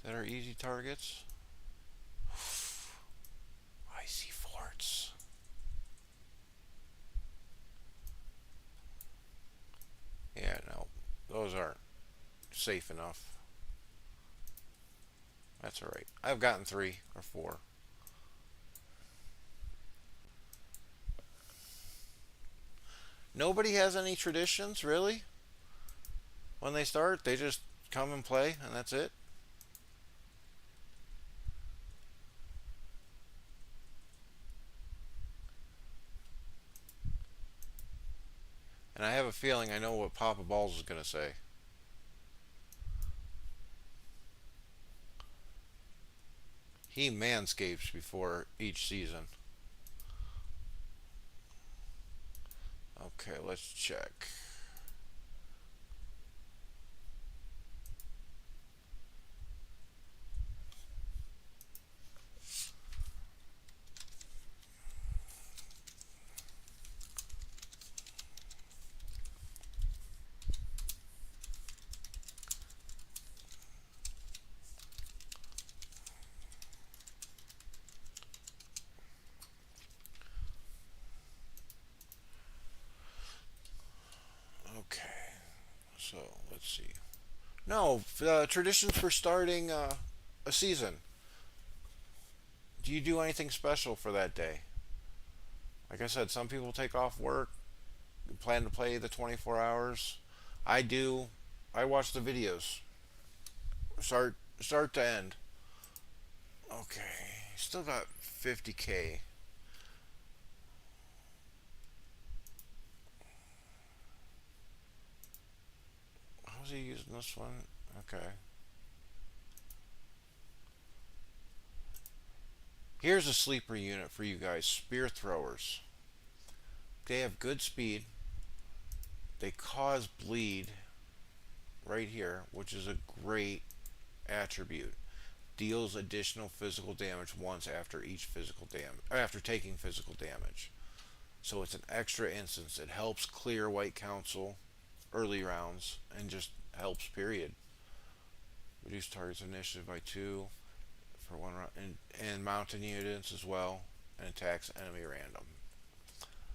Speaker 1: that are easy targets? I see forts. Yeah, no, those aren't safe enough. That's alright. I've gotten 3 or 4. Nobody has any traditions, really? When they start, they just come and play, and that's it? And I have a feeling I know what Papa Balls is going to say. He manscapes before each season. Okay, let's check. Okay, so let's see. No, traditions for starting a season. Do you do anything special for that day? Like I said, some people take off work, plan to play the 24 hours. I do. I watch the videos, start to end. Okay, still got 50K. How's he using this one? Okay. Here's a sleeper unit for you guys, spear throwers. They have good speed. They cause bleed right here, which is a great attribute. Deals additional physical damage once after each physical damage after taking physical damage. So it's an extra instance. It helps clear White Council early rounds and just helps period. Reduce target's initiative by 2 for 1 round and mountain units as well and attacks enemy random.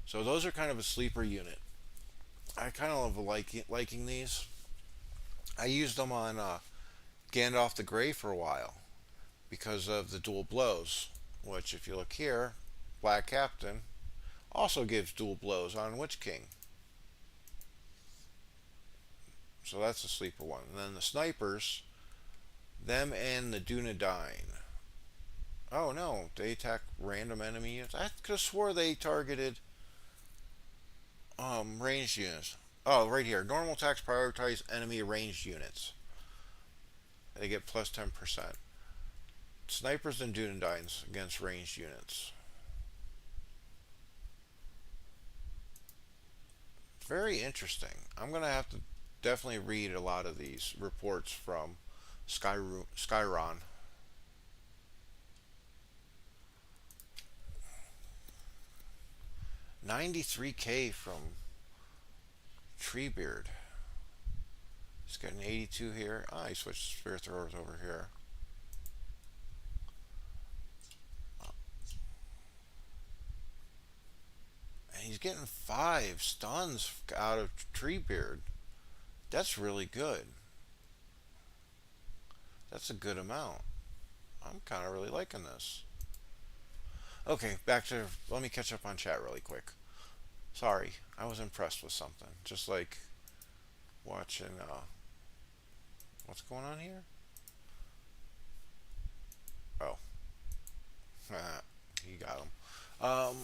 Speaker 1: So those are kind of a sleeper unit. I kind of love liking these. I used them on Gandalf the Grey for a while because of the dual blows, which, if you look here, Black Captain also gives dual blows on Witch King. So that's a sleeper one. And then the snipers, them and the Dunedain. Oh no, they attack random enemy units. I could have swore they targeted ranged units. Oh, right here. Normal attacks prioritize enemy ranged units. They get plus 10%. Snipers and Dunedains against ranged units. Very interesting. I'm going to have to definitely read a lot of these reports from Skyron. 93K from Treebeard. He's got an 82 here. Ah, he switched spear throwers over here. And he's getting 5 stuns out of Treebeard. That's really good. That's a good amount. I'm kind of really liking this. Okay, back to. Let me catch up on chat really quick. Sorry, I was impressed with something. Just like watching. What's going on here? Oh, he got him. Um,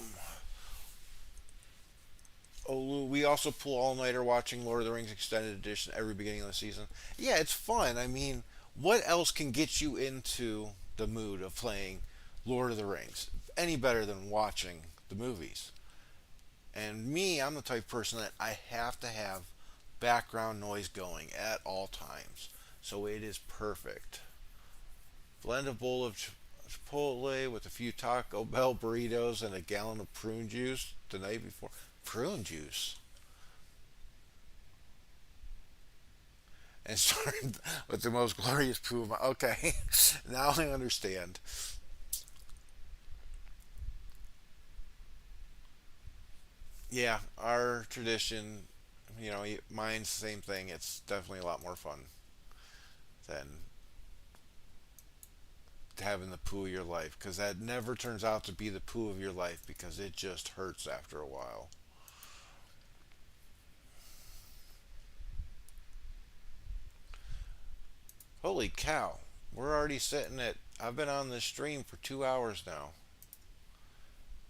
Speaker 1: we also pull all nighter watching Lord of the Rings Extended Edition every beginning of the season. Yeah, it's fun. I mean, what else can get you into the mood of playing Lord of the Rings any better than watching the movies? And me, I'm the type of person that I have to have background noise going at all times. So it is perfect. Blend a bowl of Chipotle with a few Taco Bell burritos and a gallon of prune juice the night before. Prune juice? And started with the most glorious poo. Okay, now I understand. Yeah, our tradition, mine's the same thing. It's definitely a lot more fun than having the poo of your life because that never turns out to be the poo of your life because it just hurts after a while. Holy cow. We're already sitting at. I've been on this stream for 2 hours now.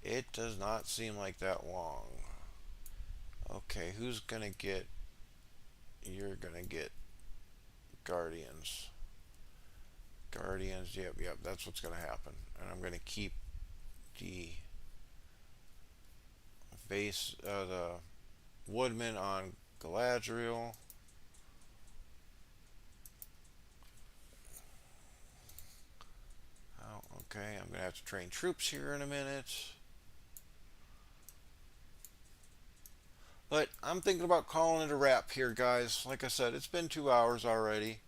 Speaker 1: It does not seem like that long. Okay, who's gonna get. You're gonna get Guardians. Guardians, yep, that's what's gonna happen. And I'm gonna keep the base, the Woodman on Galadriel. Oh, okay, I'm going to have to train troops here in a minute. But I'm thinking about calling it a wrap here, guys. Like I said, it's been 2 hours already.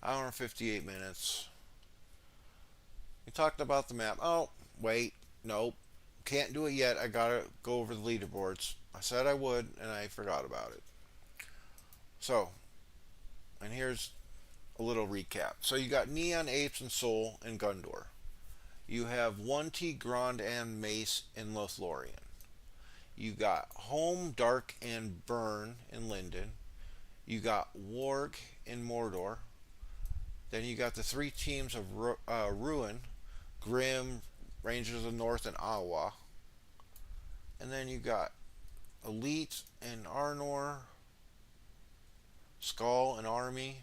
Speaker 1: Hour and 58 minutes. We talked about the map. Oh, wait. Nope. Can't do it yet. I gotta go over the leaderboards. I said I would, and I forgot about it. So, and here's a little recap. So you got Neon, Apes, and Soul in Gundor. You have 1T, Grond, and Mace in Lothlorien. You got Home, Dark, and Burn in Linden. You got Warg in Mordor. Then you got the three teams of Ruin, Grim, Rangers of the North, and Awa. And then you got Elite and Arnor, Skull and Army.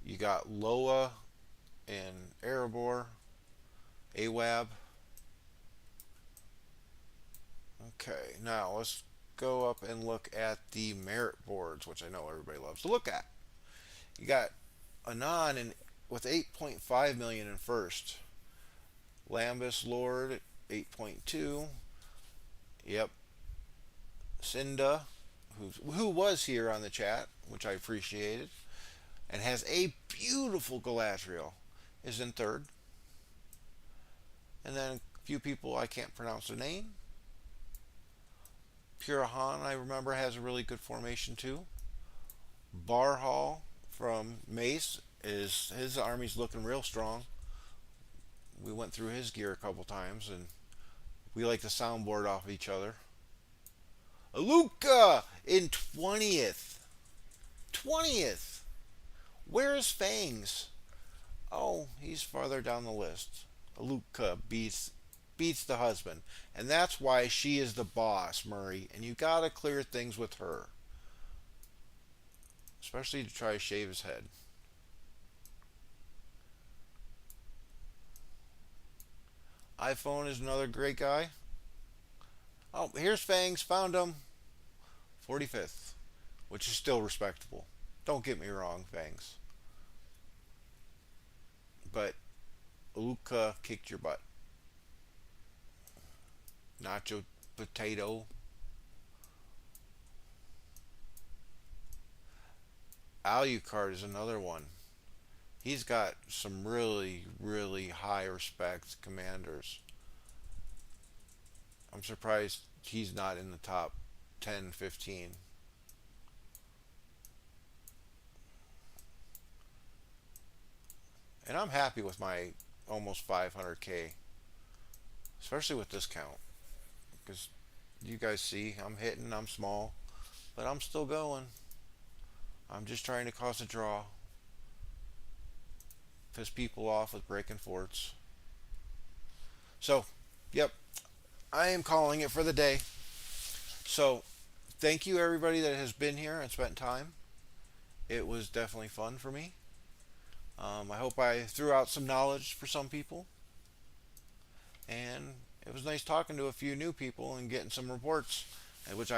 Speaker 1: You got Loa and Erebor, Awab. Okay, now let's go up and look at the merit boards, which I know everybody loves to look at. You got Anon with 8.5 million in first. Lambus Lord at 8.2. Yep. Cinda, who was here on the chat, which I appreciated, and has a beautiful Galadriel, is in third. And then a few people I can't pronounce their name. Purahan, I remember, has a really good formation too. Barhal from Mace, is his army's looking real strong. We went through his gear a couple times, and we like to soundboard off each other. Aluka in 20th. 20th. Where's Fangs? Oh, he's farther down the list. Aluka beats the husband. And that's why she is the boss, Murray. And you gotta clear things with her. Especially to try to shave his head. iPhone is another great guy. Oh, here's Fangs. Found him. 45th. Which is still respectable. Don't get me wrong, Fangs. But Aluka kicked your butt. Nacho Potato. Alucard is another one. He's got some really, really high respect commanders. I'm surprised he's not in the top 10, 15. And I'm happy with my almost 500k, especially with this count. Because you guys see, I'm hitting, I'm small, but I'm still going. I'm just trying to cause a draw. Piss people off with breaking forts. So, yep, I am calling it for the day. So, thank you everybody that has been here and spent time. It was definitely fun for me. I hope I threw out some knowledge for some people. And it was nice talking to a few new people and getting some reports, which I